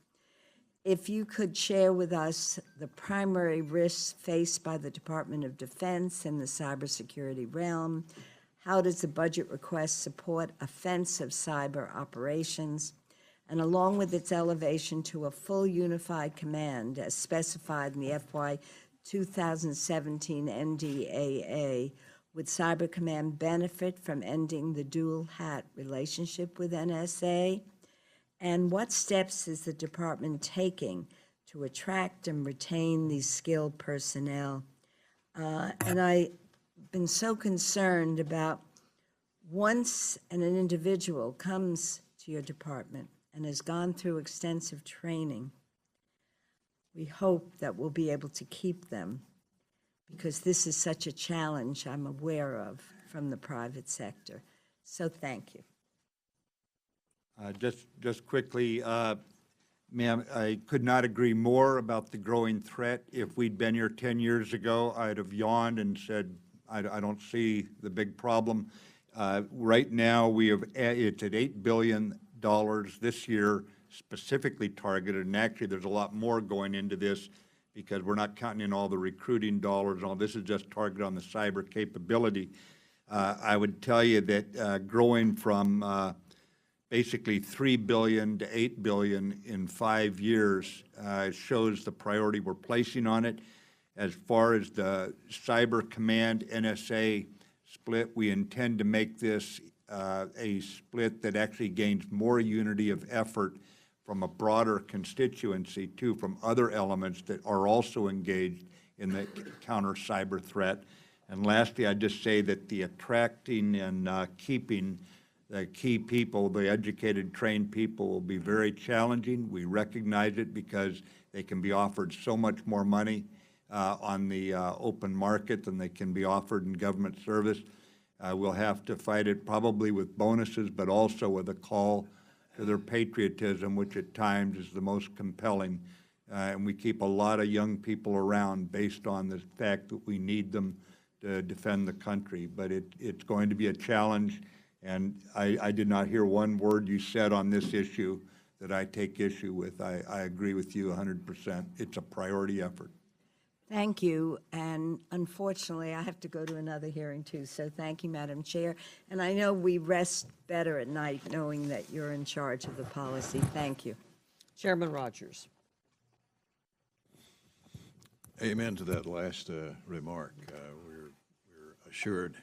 If you could share with us the primary risks faced by the Department of Defense in the cybersecurity realm, how does the budget request support offensive cyber operations, and along with its elevation to a full unified command as specified in the FY 2017 NDAA, would Cyber Command benefit from ending the dual hat relationship with NSA? And what steps is the department taking to attract and retain these skilled personnel? And I've been so concerned about once an individual comes to your department and has gone through extensive training, we hope that we'll be able to keep them, because this is such a challenge I'm aware of from the private sector. So thank you. Just quickly, ma'am, I could not agree more about the growing threat. If we'd been here 10 years ago, I'd have yawned and said, I don't see the big problem. Right now, it's at $8 billion this year, specifically targeted, and actually there's a lot more going into this because we're not counting in all the recruiting dollars and all. This is just targeted on the cyber capability. I would tell you that growing from basically $3 billion to $8 billion in 5 years shows the priority we're placing on it. As far as the Cyber Command NSA split, we intend to make this a split that actually gains more unity of effort from a broader constituency, too, from other elements that are also engaged in the counter cyber threat. And lastly, I'd just say that the attracting and keeping the key people, the educated, trained people, will be very challenging. We recognize it because they can be offered so much more money on the open market than they can be offered in government service. We'll have to fight it probably with bonuses, but also with a call to their patriotism, which at times is the most compelling. And we keep a lot of young people around based on the fact that we need them to defend the country. But it's going to be a challenge, And I did not hear one word you said on this issue that I take issue with. I agree with you 100%. It's a priority effort. Thank you, and unfortunately, I have to go to another hearing too, so thank you, Madam Chair. And I know we rest better at night knowing that you're in charge of the policy. Thank you. Chairman Rogers. Amen to that last remark. We're assured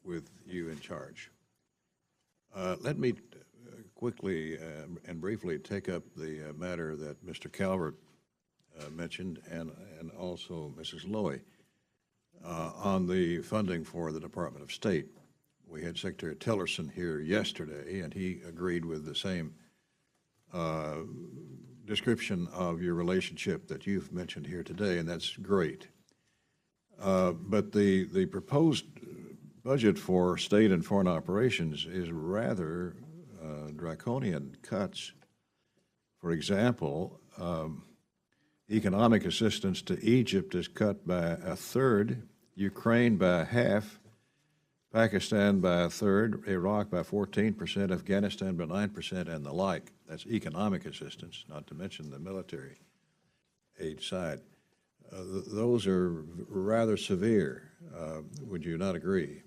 with you in charge. Let me quickly and briefly take up the matter that Mr. Calvert mentioned and also Mrs. Lowy on the funding for the Department of State. We had Secretary Tillerson here yesterday, and he agreed with the same description of your relationship that you've mentioned here today, and that's great. But the proposed budget for state and foreign operations is rather draconian cuts. For example, economic assistance to Egypt is cut by a third, Ukraine by half, Pakistan by a third, Iraq by 14%, Afghanistan by 9%, and the like. That's economic assistance, not to mention the military aid side. Those are rather severe. Would you not agree?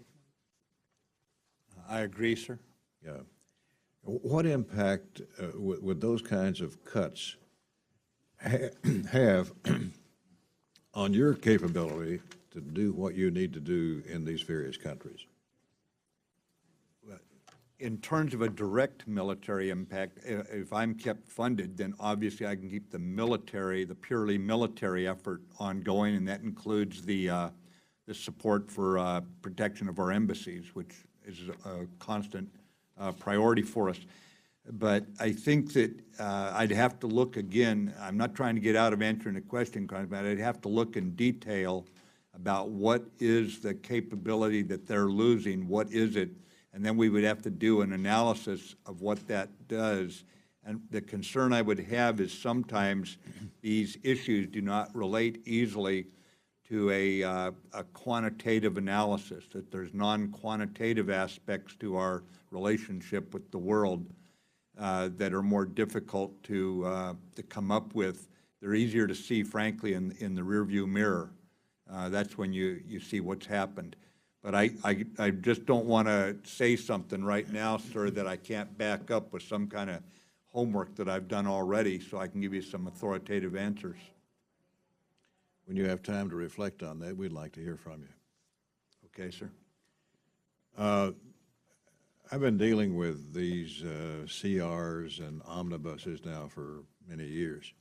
I agree, sir. Yeah. What impact would those kinds of cuts have on your capability to do what you need to do in these various countries? In terms of a direct military impact, if I'm kept funded, then obviously I can keep the military, the purely military effort ongoing, and that includes the support for protection of our embassies, which is a constant priority for us. But I think that I'd have to look again. I'm not trying to get out of answering the question, but I'd have to look in detail about what is the capability that they're losing, what is it, and then we would have to do an analysis of what that does. And the concern I would have is sometimes these issues do not relate easily to a quantitative analysis, that there's non-quantitative aspects to our relationship with the world that are more difficult to come up with. They're easier to see, frankly, in the rearview mirror. That's when you see what's happened. But I just don't want to say something right now, sir, that I can't back up with some kind of homework that I've done already, so I can give you some authoritative answers. When you have time to reflect on that, we'd like to hear from you. Okay, sir? I've been dealing with these CRs and omnibuses now for many years.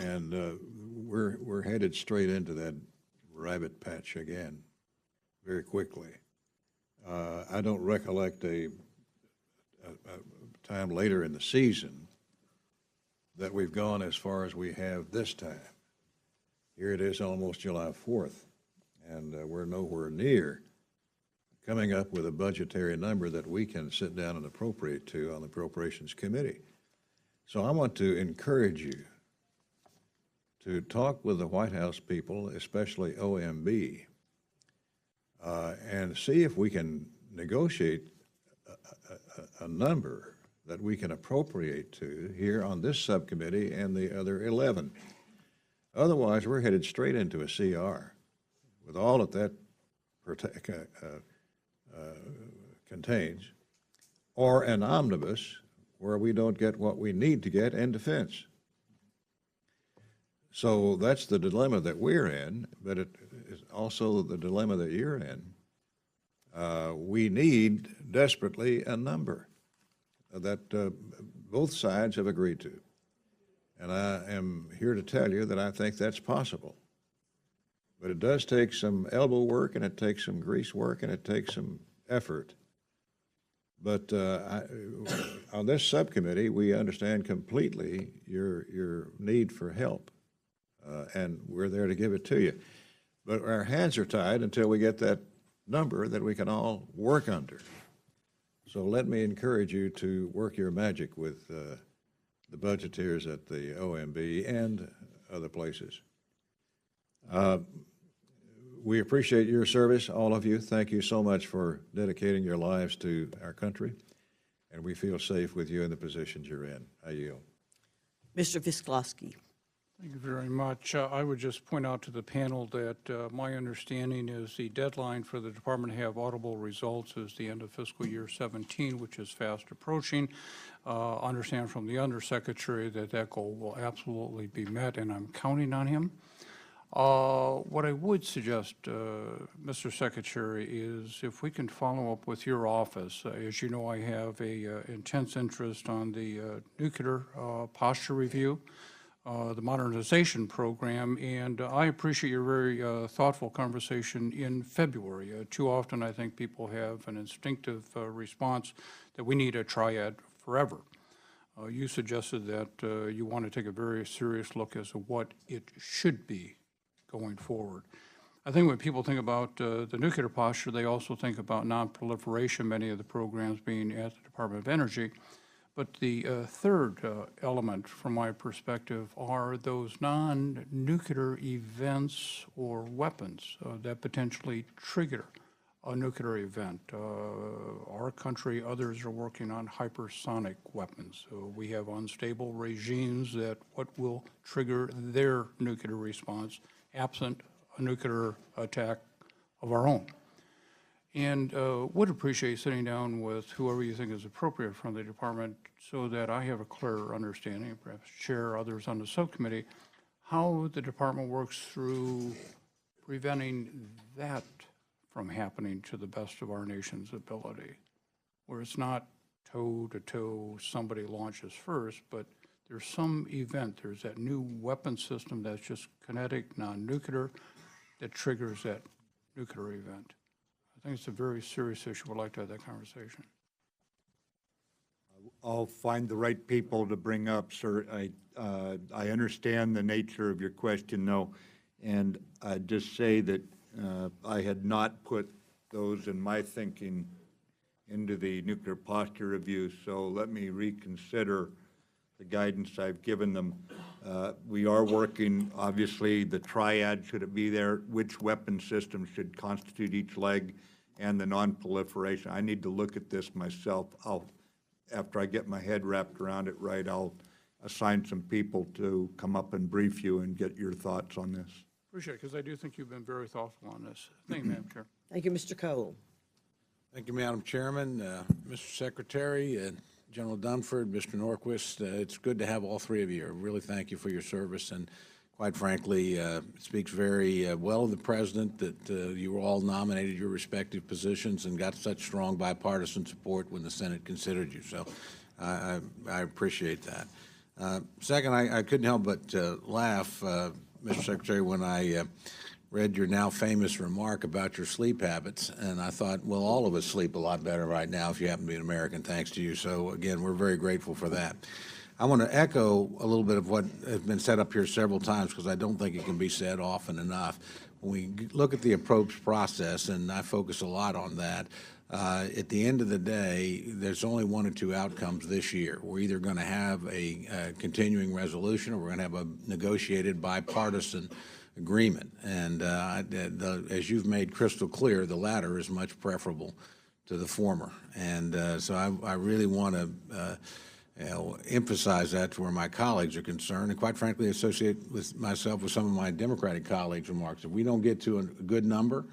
And we're headed straight into that rabbit patch again very quickly. I don't recollect a time later in the season that we've gone as far as we have this time. Here it is almost July 4th, and we're nowhere near coming up with a budgetary number that we can sit down and appropriate to on the Appropriations Committee. So I want to encourage you to talk with the White House people, especially OMB, and see if we can negotiate a number that we can appropriate to here on this subcommittee and the other 11. Otherwise, we're headed straight into a CR with all that contains, or an omnibus where we don't get what we need to get in defense. So that's the dilemma that we're in, but it is also the dilemma that you're in. We need desperately a number that both sides have agreed to. And I am here to tell you that I think that's possible. But it does take some elbow work, and it takes some grease work, and it takes some effort. But on this subcommittee, we understand completely your need for help, and we're there to give it to you. But our hands are tied until we get that number that we can all work under. So let me encourage you to work your magic with the budgeteers at the OMB and other places. We appreciate your service, all of you. Thank you so much for dedicating your lives to our country, and we feel safe with you in the positions you're in. I yield. Mr. Fiskalowski. Thank you very much. I would just point out to the panel that my understanding is the deadline for the department to have audible results is the end of fiscal year 17, which is fast approaching. Understand from the Undersecretary that that goal will absolutely be met, and I'm counting on him. What I would suggest, Mr. Secretary, is if we can follow up with your office. As you know, I have a intense interest on the nuclear posture review, the modernization program, and I appreciate your very thoughtful conversation in February. Too often, I think people have an instinctive response that we need a triad forever. You suggested that you want to take a very serious look as to what it should be going forward. I think when people think about the nuclear posture, they also think about nonproliferation, many of the programs being at the Department of Energy. But the third element, from my perspective, are those non-nuclear events or weapons that potentially trigger a nuclear event. Our country, others are working on hypersonic weapons. So we have unstable regimes that what will trigger their nuclear response absent a nuclear attack of our own. And would appreciate sitting down with whoever you think is appropriate from the department so that I have a clearer understanding, perhaps chair, others on the subcommittee, how the department works through preventing that from happening to the best of our nation's ability, where it's not toe-to-toe, somebody launches first, but there's some event, there's that new weapon system that's just kinetic, non-nuclear, that triggers that nuclear event. I think it's a very serious issue. I'd like to have that conversation. I'll find the right people to bring up, sir. I understand the nature of your question, though, and I'd just say that I had not put those in my thinking into the nuclear posture review, so let me reconsider the guidance I've given them. We are working, obviously, the triad, should it be there, which weapon system should constitute each leg, and the non-proliferation. I need to look at this myself. After I get my head wrapped around it right, I'll assign some people to come up and brief you and get your thoughts on this. Appreciate it, because I do think you've been very thoughtful on this. Thank you, Madam Chair. Thank you, Mr. Cole. Thank you, Madam Chairman, Mr. Secretary, General Dunford, Mr. Norquist. It's good to have all three of you. I really thank you for your service, and quite frankly, it speaks very well of the President that you were all nominated your respective positions and got such strong bipartisan support when the Senate considered you. So I appreciate that. Second, I couldn't help but laugh, Mr. Secretary, when I read your now famous remark about your sleep habits, and I thought, well, all of us sleep a lot better right now if you happen to be an American, thanks to you. So again, we're very grateful for that. I want to echo a little bit of what has been said up here several times, because I don't think it can be said often enough. When we look at the approach process, and I focus a lot on that, at the end of the day, there's only one or two outcomes this year. We're either going to have a continuing resolution, or we're going to have a negotiated bipartisan agreement. And as you've made crystal clear, the latter is much preferable to the former. And so I really want to emphasize that to where my colleagues are concerned, and quite frankly associate with myself with some of my Democratic colleagues' remarks. If we don't get to a good number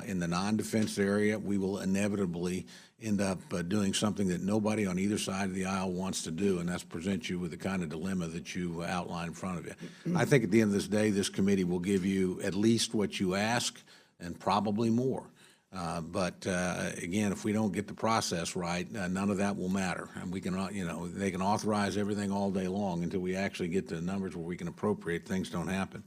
in the non-defense area, we will inevitably end up doing something that nobody on either side of the aisle wants to do, and that's present you with the kind of dilemma that you outline in front of you. I think at the end of this day, this committee will give you at least what you ask and probably more. But again, if we don't get the process right, none of that will matter. And we can, they can authorize everything all day long until we actually get to the numbers where we can appropriate, things don't happen.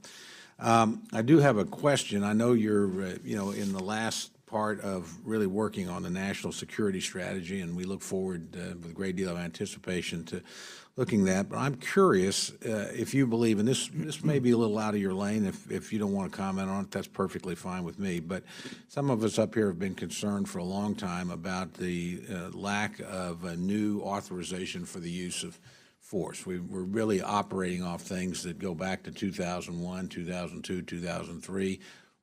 I do have a question. I know you're, in the last part of really working on the national security strategy, and we look forward with a great deal of anticipation to looking at that. But I'm curious if you believe, and this may be a little out of your lane, if you don't want to comment on it, that's perfectly fine with me. But some of us up here have been concerned for a long time about the lack of a new authorization for the use of force. We're really operating off things that go back to 2001, 2002, 2003.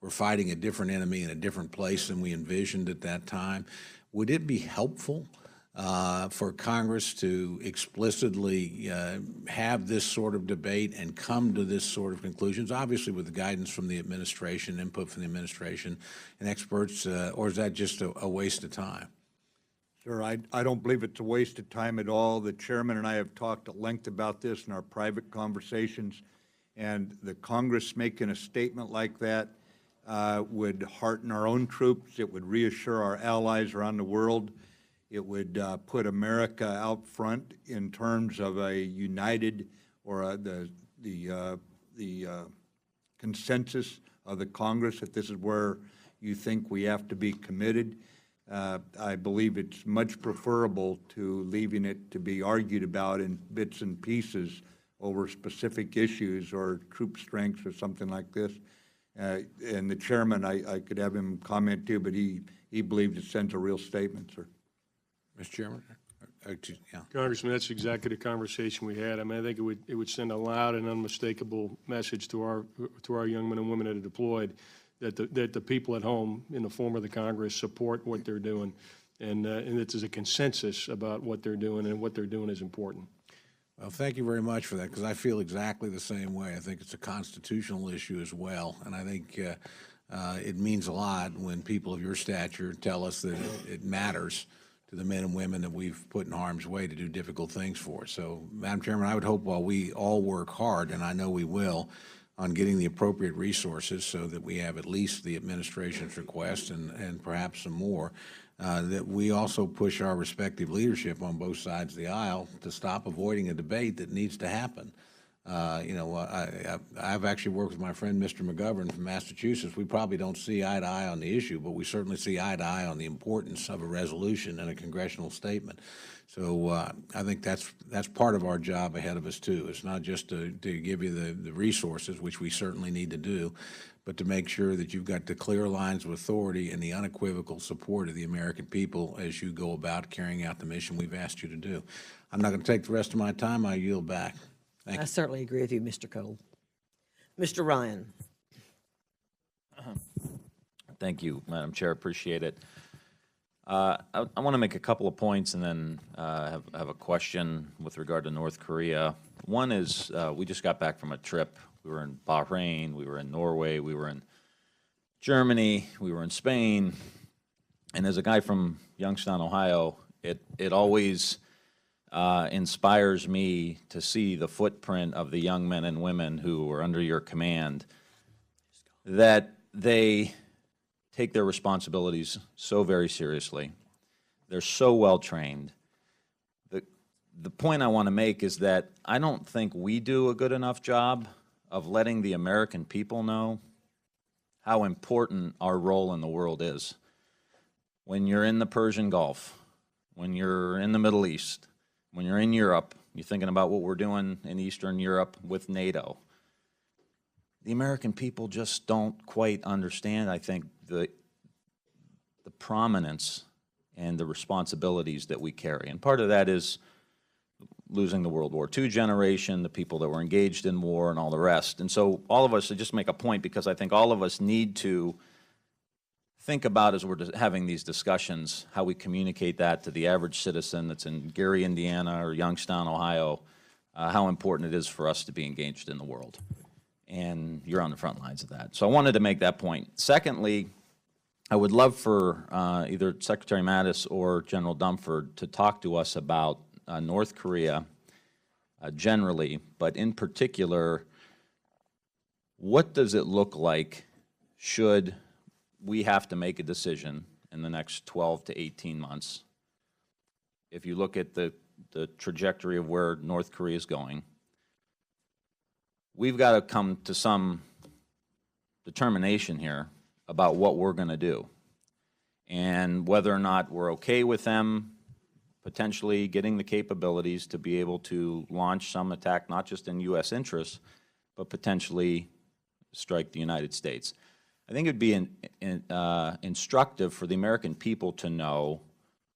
we're fighting a different enemy in a different place than we envisioned at that time. Would it be helpful for Congress to explicitly have this sort of debate and come to this sort of conclusions, obviously with the guidance from the administration, input from the administration and experts, or is that just a waste of time? Sir, I don't believe it's a waste of time at all. The chairman and I have talked at length about this in our private conversations, and the Congress making a statement like that would hearten our own troops. It would reassure our allies around the world. It would put America out front in terms of a united or the consensus of the Congress that this is where you think we have to be committed. I believe it's much preferable to leaving it to be argued about in bits and pieces over specific issues or troop strengths or something like this. And the chairman, I could have him comment too, but he believes it sends a real statement, sir. Mr. Chairman? Yeah. Congressman, that's exactly the conversation we had. I mean, I think it would send a loud and unmistakable message to our young men and women that are deployed that the people at home, in the form of the Congress, support what they're doing, and that there's a consensus about what they're doing, and what they're doing is important. Well, thank you very much for that, because I feel exactly the same way. I think it's a constitutional issue as well, and I think it means a lot when people of your stature tell us that it matters to the men and women that we've put in harm's way to do difficult things for. So, Madam Chairman, I would hope while we all work hard, and I know we will, on getting the appropriate resources so that we have at least the administration's request and perhaps some more, that we also push our respective leadership on both sides of the aisle to stop avoiding a debate that needs to happen. You know, I've actually worked with my friend Mr. McGovern from Massachusetts. We probably don't see eye to eye on the issue, but we certainly see eye to eye on the importance of a resolution and a congressional statement. So I think that's part of our job ahead of us too. It's not just to give you the resources, which we certainly need to do, but to make sure that you've got the clear lines of authority and the unequivocal support of the American people as you go about carrying out the mission we've asked you to do. I'm not going to take the rest of my time. I yield back. Thank you. I certainly agree with you, Mr. Cole. Mr. Ryan. Thank you, Madam Chair. Appreciate it. I want to make a couple of points and then have a question with regard to North Korea. One is we just got back from a trip. We were in Bahrain, we were in Norway, we were in Germany, we were in Spain. And as a guy from Youngstown, Ohio, it always inspires me to see the footprint of the young men and women who are under your command, that they take their responsibilities so very seriously. They're so well trained. The point I want to make is that I don't think we do a good enough job of letting the American people know how important our role in the world is. When you're in the Persian Gulf, when you're in the Middle East, when you're in Europe, you're thinking about what we're doing in Eastern Europe with NATO. The American people just don't quite understand, I think, the prominence and the responsibilities that we carry. And part of that is losing the World War II generation, the people that were engaged in war, and all the rest. And so all of us, to just make a point, because I think all of us need to think about, as we're having these discussions, how we communicate that to the average citizen that's in Gary, Indiana, or Youngstown, Ohio, how important it is for us to be engaged in the world. And you're on the front lines of that. So I wanted to make that point. Secondly, I would love for either Secretary Mattis or General Dunford to talk to us about North Korea generally, but in particular, what does it look like should we have to make a decision in the next 12 to 18 months? If you look at the trajectory of where North Korea is going, we've got to come to some determination here about what we're going to do, and whether or not we're okay with them potentially getting the capabilities to be able to launch some attack, not just in U.S. interests, but potentially strike the United States. I think it would be instructive for the American people to know,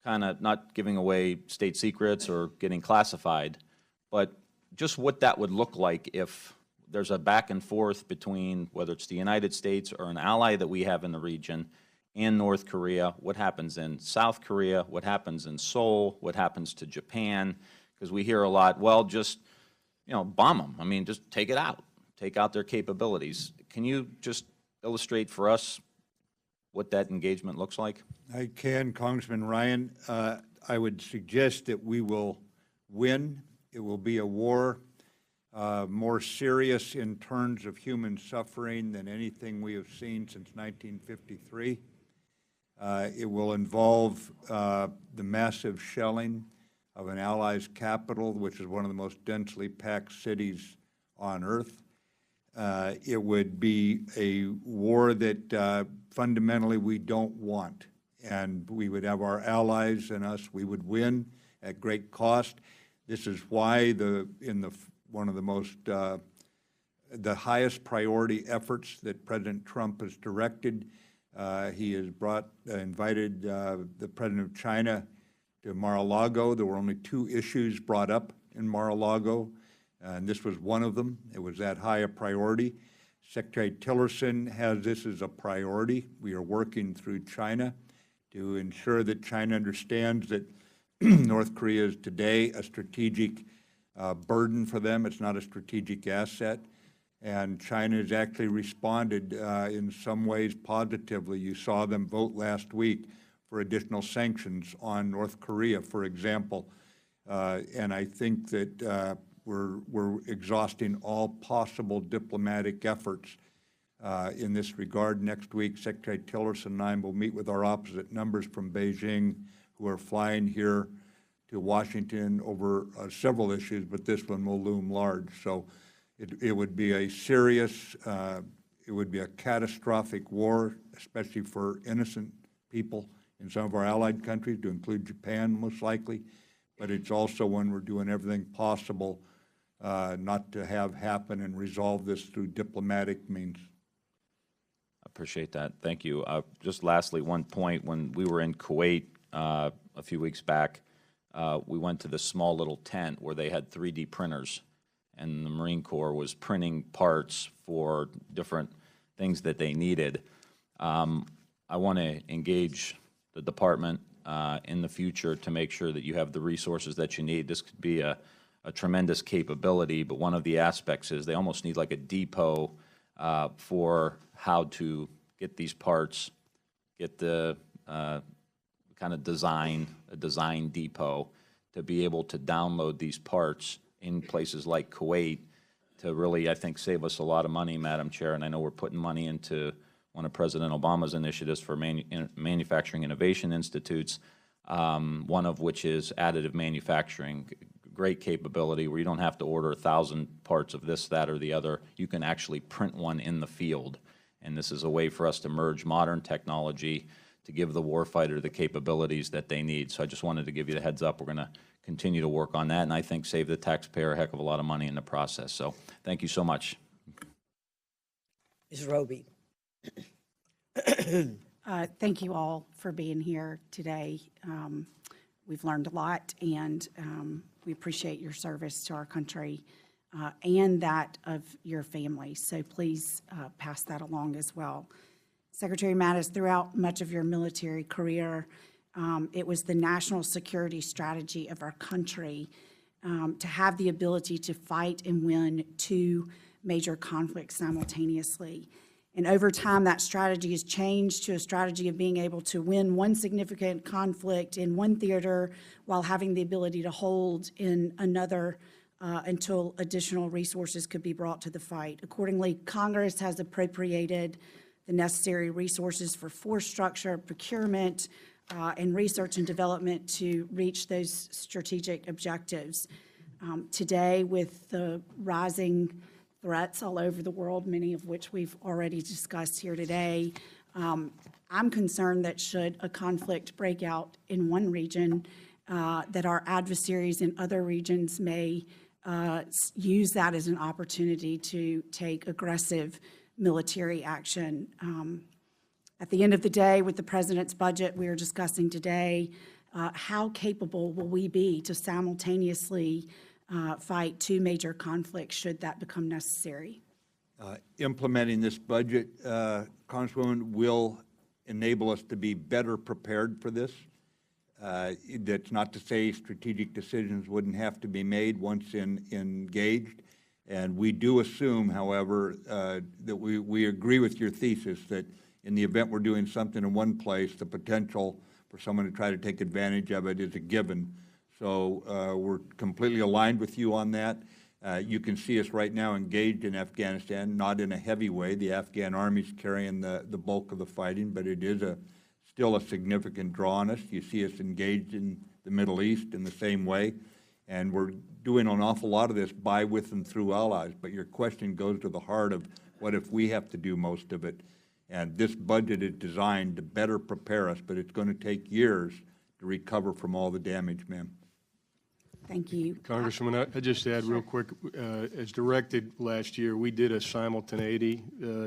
kind of not giving away state secrets or getting classified, but just what that would look like if there's a back and forth between whether it's the United States or an ally that we have in the region and North Korea, what happens in South Korea, what happens in Seoul, what happens to Japan, because we hear a lot, well, just, you know, bomb them. I mean, just take it out, take out their capabilities. Can you just illustrate for us what that engagement looks like? I can, Congressman Ryan. I would suggest that we will win. It will be a war more serious in terms of human suffering than anything we have seen since 1953. It will involve the massive shelling of an ally's capital, which is one of the most densely packed cities on earth. It would be a war that fundamentally we don't want, and we would have our allies and us, we would win at great cost. This is why one of the most, the highest priority efforts that President Trump has directed, he has invited the President of China to Mar-a-Lago. There were only 2 issues brought up in Mar-a-Lago, and this was one of them. It was that high a priority. Secretary Tillerson has this as a priority. We are working through China to ensure that China understands that North Korea is today a strategic burden for them. It's not a strategic asset. And China has actually responded in some ways positively. You saw them vote last week for additional sanctions on North Korea, for example. And I think that we're exhausting all possible diplomatic efforts in this regard. Next week, Secretary Tillerson and I will meet with our opposite numbers from Beijing who are flying here to Washington over several issues, but this one will loom large. So it would be a serious, it would be a catastrophic war, especially for innocent people in some of our allied countries, to include Japan most likely. But it's also one we're doing everything possible not to have happen and resolve this through diplomatic means. I appreciate that. Thank you. Just lastly, one point. When we were in Kuwait a few weeks back, we went to this small little tent where they had 3D printers, and the Marine Corps was printing parts for different things that they needed. I want to engage the department in the future to make sure that you have the resources that you need. This could be a tremendous capability, but one of the aspects is they almost need like a depot for how to get these parts, get the kind of a design depot to be able to download these parts in places like Kuwait to really, I think, save us a lot of money, Madam Chair. And I know we're putting money into one of President Obama's initiatives for manufacturing innovation institutes, one of which is additive manufacturing. Great capability where you don't have to order 1,000 parts of this, that, or the other. You can actually print one in the field. And this is a way for us to merge modern technology to give the warfighter the capabilities that they need. So I just wanted to give you the heads up. We're going to continue to work on that, and I think save the taxpayer a heck of a lot of money in the process. So thank you so much. Ms. Roby. Thank you all for being here today. We've learned a lot, and we appreciate your service to our country and that of your family. So please pass that along as well. Secretary Mattis, throughout much of your military career, it was the national security strategy of our country to have the ability to fight and win 2 major conflicts simultaneously. And over time, that strategy has changed to a strategy of being able to win one significant conflict in one theater while having the ability to hold in another until additional resources could be brought to the fight. Accordingly, Congress has appropriated the necessary resources for force structure, procurement, and research and development to reach those strategic objectives. Today, with the rising threats all over the world, many of which we've already discussed here today, I'm concerned that should a conflict break out in one region, that our adversaries in other regions may use that as an opportunity to take aggressive military action. At the end of the day, with the President's budget we are discussing today, how capable will we be to simultaneously fight two major conflicts should that become necessary. Implementing this budget, Congresswoman, will enable us to be better prepared for this. That's not to say strategic decisions wouldn't have to be made once engaged. And we do assume, however, that we agree with your thesis that in the event we're doing something in one place, the potential for someone to try to take advantage of it is a given. So we're completely aligned with you on that. You can see us right now engaged in Afghanistan, not in a heavy way. The Afghan army's carrying the bulk of the fighting, but it is still a significant draw on us. You see us engaged in the Middle East in the same way, and we're doing an awful lot of this by, with, and through allies. But your question goes to the heart of what if we have to do most of it? And this budget is designed to better prepare us, but it's going to take years to recover from all the damage, ma'am. Thank you. Congresswoman, I just add real quick, as directed last year, we did a simultaneity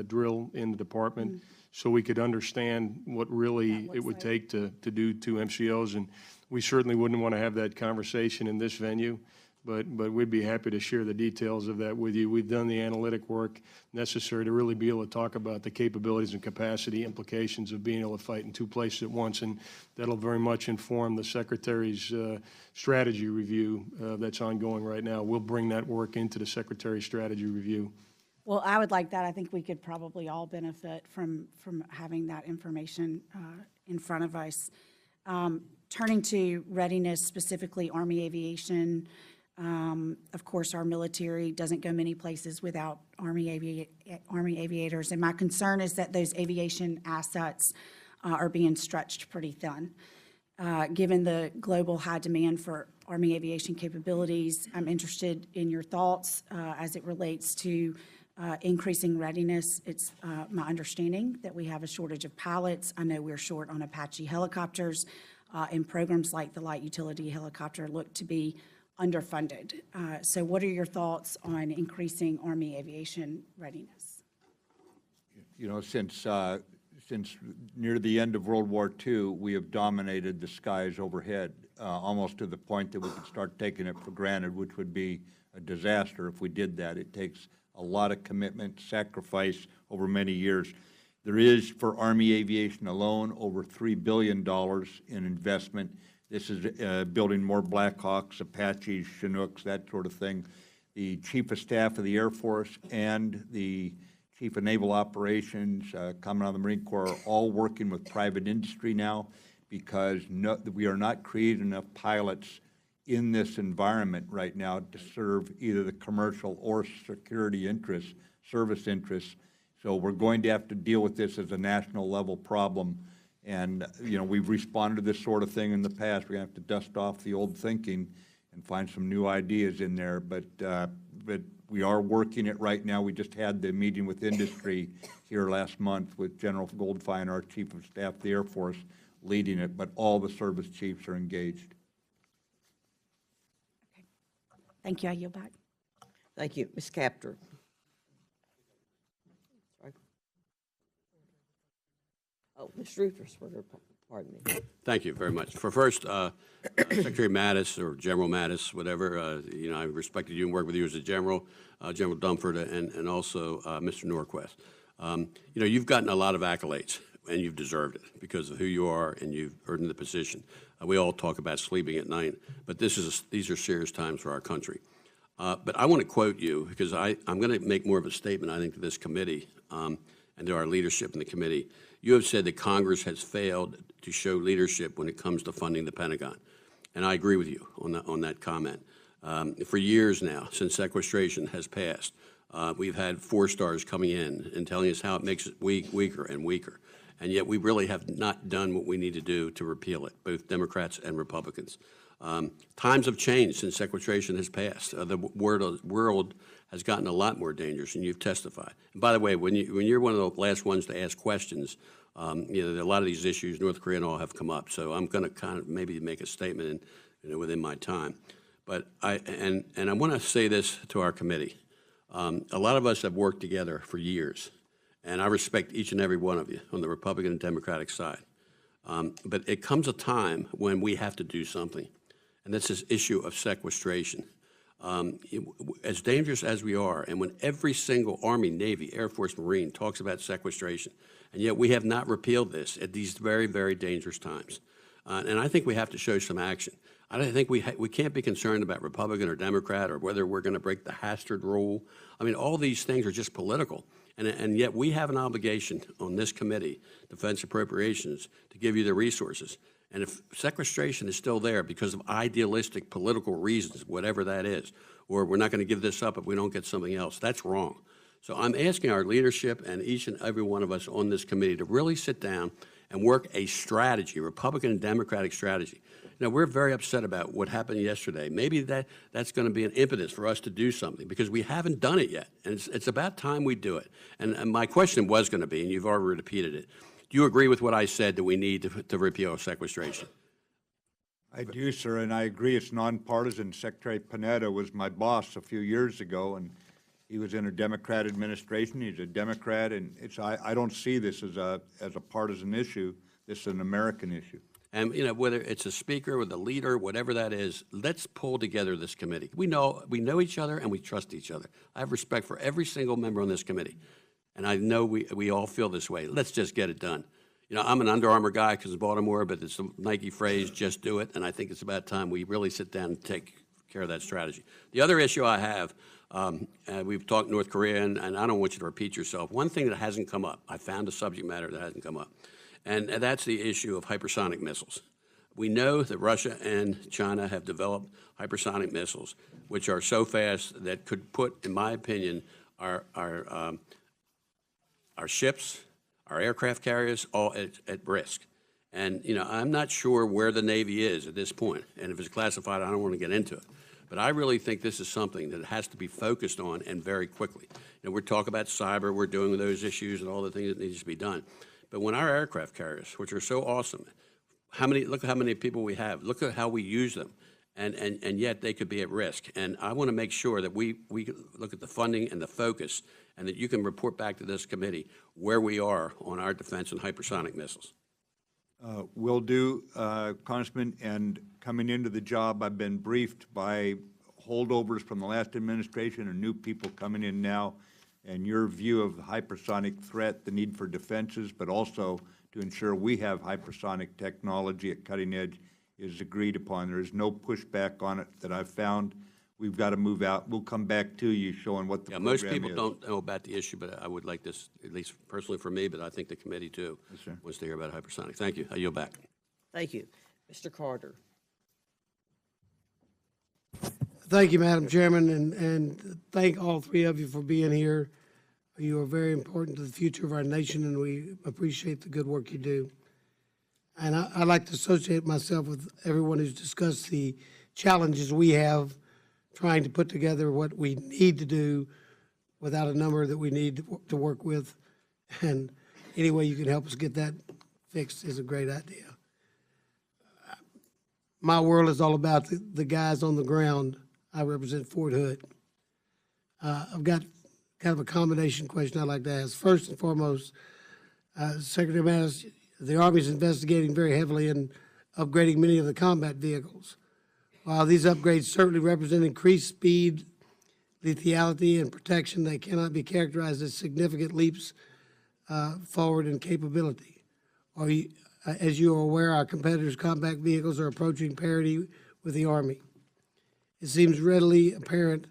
drill in the department so we could understand what really it would take to do two MCOs. And we certainly wouldn't want to have that conversation in this venue, but we'd be happy to share the details of that with you. We've done the analytic work necessary to really be able to talk about the capabilities and capacity implications of being able to fight in two places at once, and that'll very much inform the Secretary's strategy review that's ongoing right now. We'll bring that work into the Secretary's strategy review. Well, I would like that. I think we could probably all benefit from having that information in front of us. Turning to readiness, specifically Army aviation, of course, our military doesn't go many places without Army aviators, and my concern is that those aviation assets are being stretched pretty thin. Given the global high demand for Army aviation capabilities, I'm interested in your thoughts as it relates to increasing readiness. It's my understanding that we have a shortage of pilots. I know we're short on Apache helicopters, and programs like the light utility helicopter look to be underfunded. So what are your thoughts on increasing Army aviation readiness? You know, since near the end of World War II, we have dominated the skies overhead, almost to the point that we could start taking it for granted, which would be a disaster if we did that. It takes a lot of commitment, sacrifice over many years. There is, for Army aviation alone, over $3 billion in investment. This is building more Blackhawks, Apaches, Chinooks, that sort of thing. The Chief of Staff of the Air Force and the Chief of Naval Operations, Commandant of the Marine Corps, are all working with private industry now because we are not creating enough pilots in this environment right now to serve either the commercial or security interests, service interests. So we're going to have to deal with this as a national level problem. And, you know, we've responded to this sort of thing in the past. We're going to have to dust off the old thinking and find some new ideas in there. But we are working it right now. We just had the meeting with industry here last month with General Goldfein, our Chief of Staff of the Air Force, leading it. But all the service chiefs are engaged. Okay. Thank you. I yield back. Thank you. Ms. Capter. Oh, Ms. Rutherford, pardon me. Thank you very much. For first, Secretary Mattis or General Mattis, whatever, you know, I respected you and worked with you as a general, General Dunford, and also Mr. Norquist. You know, you've gotten a lot of accolades, and you've deserved it because of who you are and you've earned the position. We all talk about sleeping at night, but these are serious times for our country. But I want to quote you because I'm going to make more of a statement, I think, to this committee and to our leadership in the committee. You have said that Congress has failed to show leadership when it comes to funding the Pentagon. And I agree with you on that comment. For years now, since sequestration has passed, we've had 4 stars coming in and telling us how it makes it weaker and weaker. And yet we really have not done what we need to do to repeal it, both Democrats and Republicans. Times have changed since sequestration has passed. The world has gotten a lot more dangerous, and you've testified. And by the way, when you're one of the last ones to ask questions, you know, a lot of these issues, North Korea and all, have come up. So I'm going to kind of maybe make a statement within my time. But I want to say this to our committee. A lot of us have worked together for years, and I respect each and every one of you on the Republican and Democratic side. But it comes a time when we have to do something, and that's this issue of sequestration. As dangerous as we are, and when every single Army, Navy, Air Force, Marine talks about sequestration, and yet we have not repealed this at these very, very dangerous times. And I think we have to show some action. I don't think we can't be concerned about Republican or Democrat or whether we're going to break the Hastert rule. I mean, all these things are just political. And yet we have an obligation on this committee, Defense Appropriations, to give you the resources. And if sequestration is still there because of idealistic political reasons, whatever that is, or we're not going to give this up if we don't get something else, that's wrong. So I'm asking our leadership and each and every one of us on this committee to really sit down and work a strategy, Republican and Democratic strategy. Now, we're very upset about what happened yesterday. Maybe that's going to be an impetus for us to do something because we haven't done it yet. And it's about time we do it. And my question was going to be, and you've already repeated it, do you agree with what I said that we need to repeal sequestration? I do, sir, and I agree it's nonpartisan. Secretary Panetta was my boss a few years ago, and he was in a Democrat administration. He's a Democrat, and I don't see this as a partisan issue. This is an American issue. And, you know, whether it's a speaker or the leader, whatever that is, let's pull together this committee. We know each other and we trust each other. I have respect for every single member on this committee. And I know we all feel this way. Let's just get it done. You know, I'm an Under Armour guy because of Baltimore, but it's a Nike phrase, just do it. And I think it's about time we really sit down and take care of that strategy. The other issue I have, we've talked North Korea, and I don't want you to repeat yourself. One thing that hasn't come up, I found a subject matter that hasn't come up, and that's the issue of hypersonic missiles. We know that Russia and China have developed hypersonic missiles, which are so fast that could put, in my opinion, our ships, our aircraft carriers, all at risk. And, you know, I'm not sure where the Navy is at this point. And if it's classified, I don't want to get into it. But I really think this is something that has to be focused on and very quickly. You know, we're talking about cyber, we're doing those issues and all the things that needs to be done. But when our aircraft carriers, which are so awesome, look at how many people we have, look at how we use them, and yet they could be at risk. And I want to make sure that we look at the funding and the focus, and that you can report back to this committee where we are on our defense and hypersonic missiles. Will do, Congressman, and coming into the job, I've been briefed by holdovers from the last administration and new people coming in now, and your view of the hypersonic threat, the need for defenses, but also to ensure we have hypersonic technology at cutting edge is agreed upon. There is no pushback on it that I've found. We've got to move out. We'll come back to you showing what the program is. Most people don't know about the issue, but I would like this, at least personally for me, but I think the committee too wants to hear about hypersonic. Thank you. I yield back. Thank you. Mr. Carter. Thank you, Madam Chairman, and thank all three of you for being here. You are very important to the future of our nation, and we appreciate the good work you do. And I'd like to associate myself with everyone who's discussed the challenges we have trying to put together what we need to do without a number that we need to work with. And any way you can help us get that fixed is a great idea. My world is all about the guys on the ground. I represent Fort Hood. I've got kind of a combination question I'd like to ask. First and foremost, Secretary Mattis, the Army is investigating very heavily in upgrading many of the combat vehicles. While these upgrades certainly represent increased speed, lethality, and protection, they cannot be characterized as significant leaps forward in capability. As you are aware, our competitors' combat vehicles are approaching parity with the Army. It seems readily apparent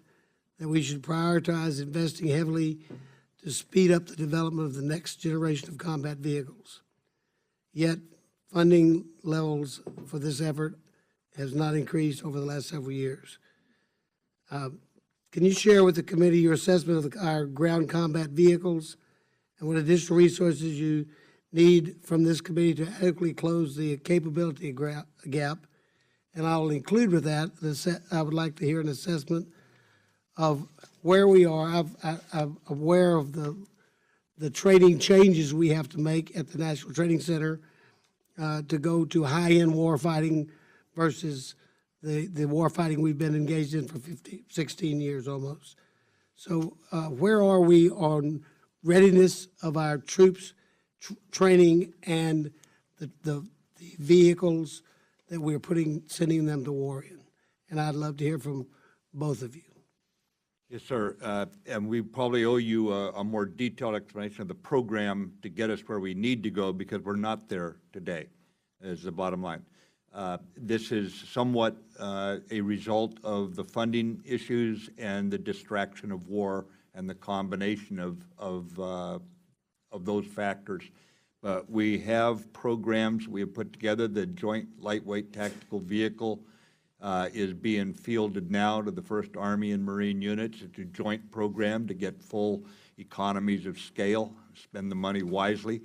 that we should prioritize investing heavily to speed up the development of the next generation of combat vehicles. Yet, funding levels for this effort has not increased over the last several years. Can you share with the committee your assessment of our ground combat vehicles and what additional resources you need from this committee to adequately close the capability gap? And I'll include with that, I would like to hear an assessment of where we are. I'm aware of the training changes we have to make at the National Training Center to go to high-end warfighting versus the warfighting we've been engaged in for 16 years almost. So where are we on readiness of our troops, training, and the vehicles that we're sending them to war in? And I'd love to hear from both of you. Yes, sir. And we probably owe you a more detailed explanation of the program to get us where we need to go, because we're not there today, is the bottom line. This is somewhat a result of the funding issues and the distraction of war and the combination of those factors. But we have programs we have put together. The Joint Lightweight Tactical Vehicle is being fielded now to the 1st Army and Marine units. It's a joint program to get full economies of scale, spend the money wisely.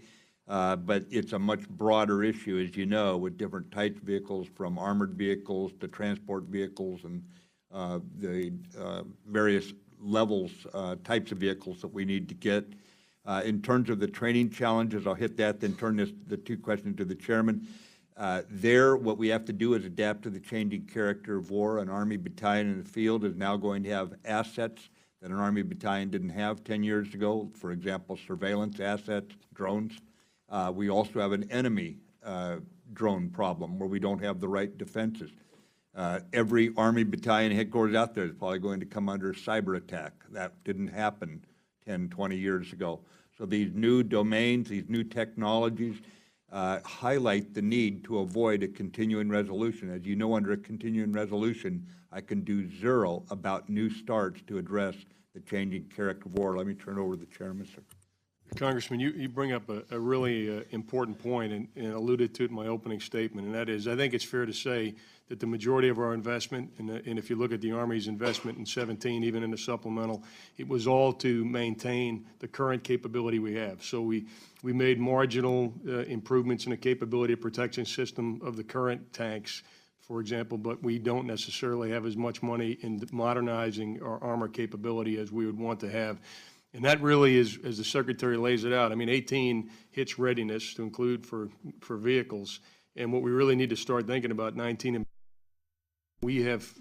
But it's a much broader issue, as you know, with different types of vehicles, from armored vehicles to transport vehicles, and the various levels, types of vehicles that we need to get. In terms of the training challenges, I'll hit that, then turn the two questions to the chairman. What we have to do is adapt to the changing character of war. An Army battalion in the field is now going to have assets that an Army battalion didn't have 10 years ago. For example, surveillance assets, drones. We also have an enemy drone problem where we don't have the right defenses. Every Army battalion headquarters out there is probably going to come under cyber attack. That didn't happen 10, 20 years ago. So these new domains, these new technologies highlight the need to avoid a continuing resolution. As you know, under a continuing resolution, I can do zero about new starts to address the changing character of war. Let me turn it over to the chairman, sir. Congressman, you bring up a really important point, and alluded to it in my opening statement, and that is, I think it's fair to say that the majority of our investment, and if you look at the Army's investment in 17, even in the supplemental, it was all to maintain the current capability we have. So we made marginal improvements in the capability of protection system of the current tanks, for example, but we don't necessarily have as much money in modernizing our armor capability as we would want to have. And that really is, as the Secretary lays it out, I mean, 18 hits readiness to include for vehicles. And what we really need to start thinking about 19, and we have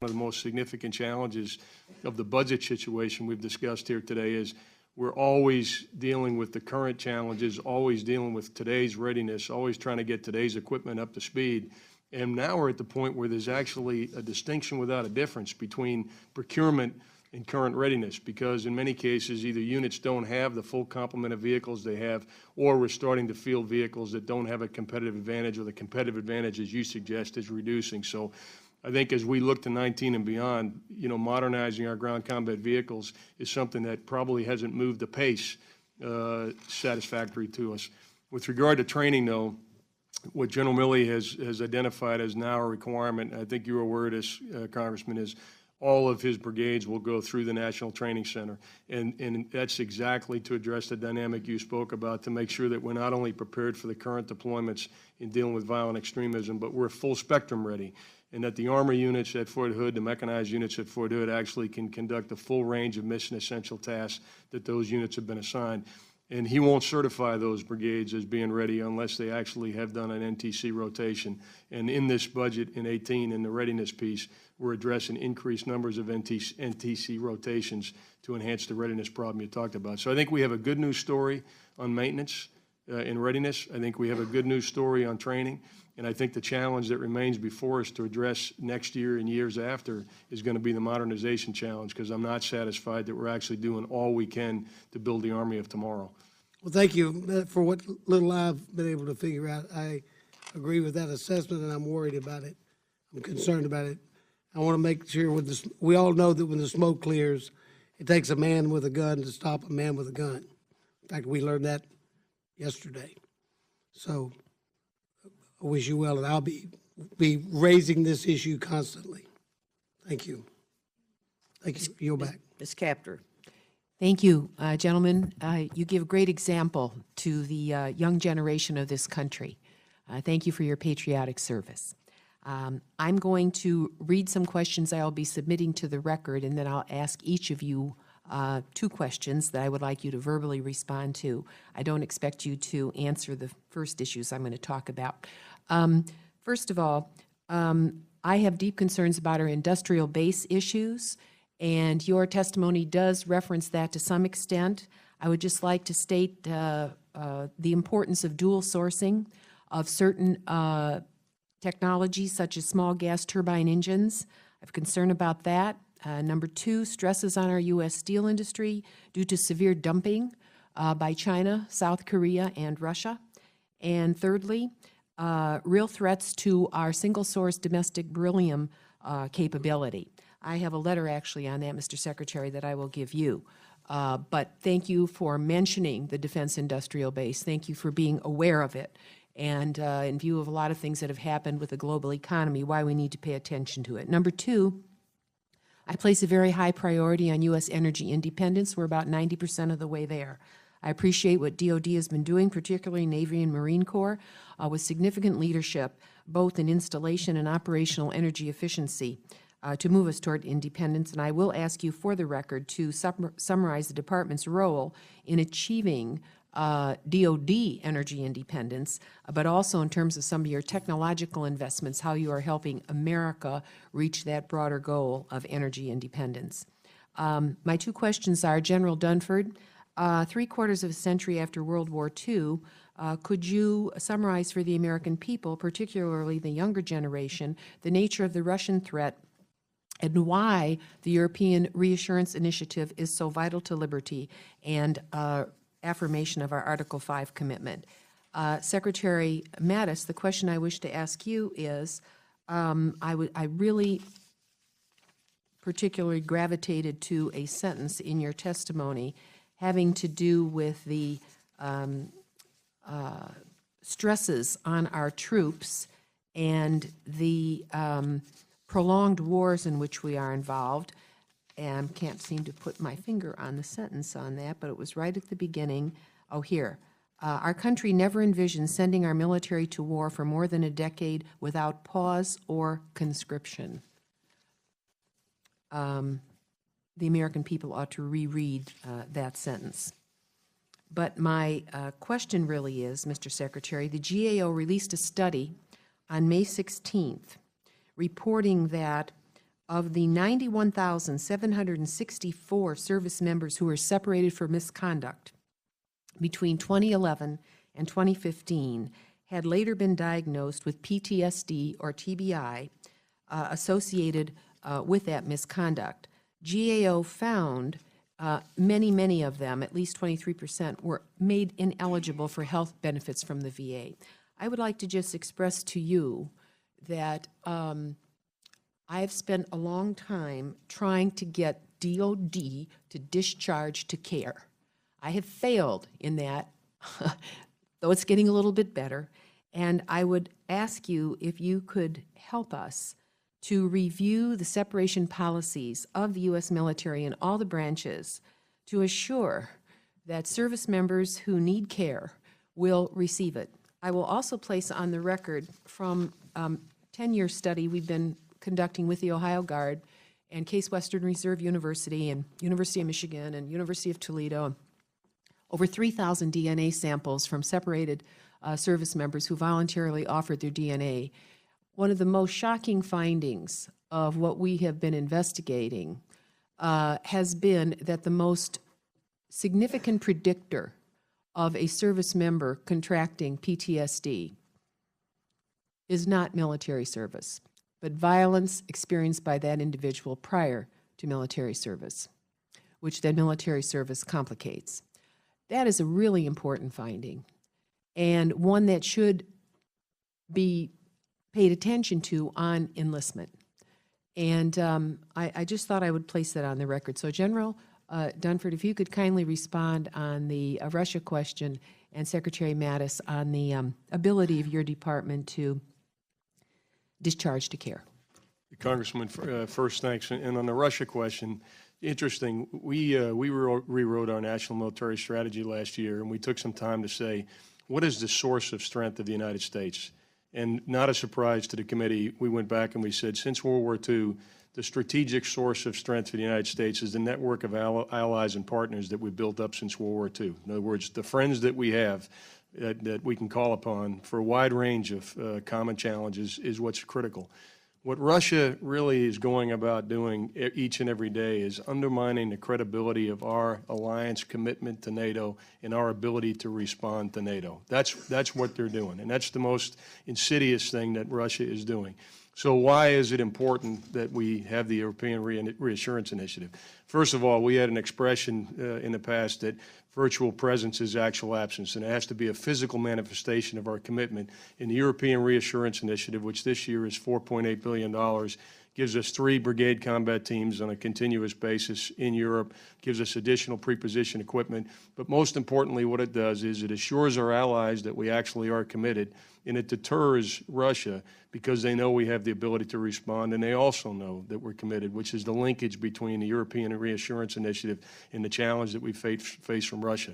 one of the most significant challenges of the budget situation we've discussed here today is we're always dealing with the current challenges, always dealing with today's readiness, always trying to get today's equipment up to speed. And now we're at the point where there's actually a distinction without a difference between procurement and current readiness, because in many cases either units don't have the full complement of vehicles they have, or we're starting to field vehicles that don't have a competitive advantage, or the competitive advantage, as you suggest, is reducing. So I think as we look to 19 and beyond, modernizing our ground combat vehicles is something that probably hasn't moved the pace satisfactory to us. With regard to training, though, what General Milley has identified as now a requirement, I think your word is, Congressman, is all of his brigades will go through the National Training Center. And that's exactly to address the dynamic you spoke about, to make sure that we're not only prepared for the current deployments in dealing with violent extremism, but we're full spectrum ready. And that the armor units at Fort Hood, the mechanized units at Fort Hood actually can conduct the full range of mission essential tasks that those units have been assigned. And he won't certify those brigades as being ready unless they actually have done an NTC rotation. And in this budget in 18, in the readiness piece, we're addressing increased numbers of NTC rotations to enhance the readiness problem you talked about. So I think we have a good news story on maintenance and readiness. I think we have a good news story on training. And I think the challenge that remains before us to address next year and years after is going to be the modernization challenge, because I'm not satisfied that we're actually doing all we can to build the Army of tomorrow. Well, thank you for what little I've been able to figure out. I agree with that assessment, and I'm worried about it. I'm concerned about it. I want to make sure we all know that when the smoke clears, it takes a man with a gun to stop a man with a gun. In fact, we learned that yesterday. So I wish you well, and I'll be raising this issue constantly. Thank you. Thank you. You're back. Ms. Capter. Thank you, gentlemen. You give a great example to the young generation of this country. Thank you for your patriotic service. I'm going to read some questions I'll be submitting to the record, and then I'll ask each of you 2 questions that I would like you to verbally respond to. I don't expect you to answer the first issues I'm going to talk about. First of all, I have deep concerns about our industrial base issues, and your testimony does reference that to some extent. I would just like to state the importance of dual sourcing of certain technologies such as small gas turbine engines. I have concern about that. Number two, stresses on our U.S. steel industry due to severe dumping by China, South Korea, and Russia. And thirdly, real threats to our single-source domestic beryllium capability. I have a letter actually on that, Mr. Secretary, that I will give you. But thank you for mentioning the defense industrial base. Thank you for being aware of it. And in view of a lot of things that have happened with the global economy, why we need to pay attention to it. Number two, I place a very high priority on U.S. energy independence. We're about 90% of the way there. I appreciate what DOD has been doing, particularly Navy and Marine Corps, with significant leadership, both in installation and operational energy efficiency, to move us toward independence. And I will ask you for the record to summarize the Department's role in achieving DOD energy independence, but also in terms of some of your technological investments, how you are helping America reach that broader goal of energy independence. My two questions are, General Dunford, 3/4 of a century after World War II, could you summarize for the American people, particularly the younger generation, the nature of the Russian threat and why the European Reassurance Initiative is so vital to liberty and affirmation of our Article 5 commitment? Secretary Mattis, the question I wish to ask you is, I really particularly gravitated to a sentence in your testimony having to do with the stresses on our troops and the prolonged wars in which we are involved. And can't seem to put my finger on the sentence on that, but it was right at the beginning. Oh, here. Our country never envisioned sending our military to war for more than a decade without pause or conscription. The American people ought to reread that sentence. But my question really is, Mr. Secretary, the GAO released a study on May 16th reporting that of the 91,764 service members who were separated for misconduct between 2011 and 2015 had later been diagnosed with PTSD or TBI associated with that misconduct. GAO found many of them, at least 23%, were made ineligible for health benefits from the VA. I would like to just express to you that I have spent a long time trying to get DOD to discharge to care. I have failed in that, though it's getting a little bit better. And I would ask you if you could help us to review the separation policies of the U.S. military in all the branches to assure that service members who need care will receive it. I will also place on the record from 10-year study we've been conducting with the Ohio Guard and Case Western Reserve University and University of Michigan and University of Toledo, over 3,000 DNA samples from separated service members who voluntarily offered their DNA. One of the most shocking findings of what we have been investigating has been that the most significant predictor of a service member contracting PTSD is not military service, but violence experienced by that individual prior to military service, which then military service complicates. That is a really important finding, and one that should be paid attention to on enlistment. And I just thought I would place that on the record. So General Dunford, if you could kindly respond on the Russia question, and Secretary Mattis on the ability of your department to discharge to care. Congressman, first, thanks. And on the Russia question, interesting, we rewrote our national military strategy last year, and we took some time to say, what is the source of strength of the United States? And not a surprise to the committee, we went back and we said, since World War II, the strategic source of strength for the United States is the network of allies and partners that we've built up since World War II. In other words, the friends that we have that we can call upon for a wide range of common challenges is what's critical. What Russia really is going about doing each and every day is undermining the credibility of our alliance commitment to NATO and our ability to respond to NATO. That's what they're doing, and that's the most insidious thing that Russia is doing. So why is it important that we have the European Reassurance Initiative? First of all, we had an expression in the past that virtual presence is actual absence, and it has to be a physical manifestation of our commitment. In the European Reassurance Initiative, which this year is $4.8 billion, gives us 3 brigade combat teams on a continuous basis in Europe, gives us additional preposition equipment, but most importantly, what it does is it assures our allies that we actually are committed, and it deters Russia because they know we have the ability to respond, and they also know that we're committed, which is the linkage between the European Reassurance Initiative and the challenge that we face from Russia.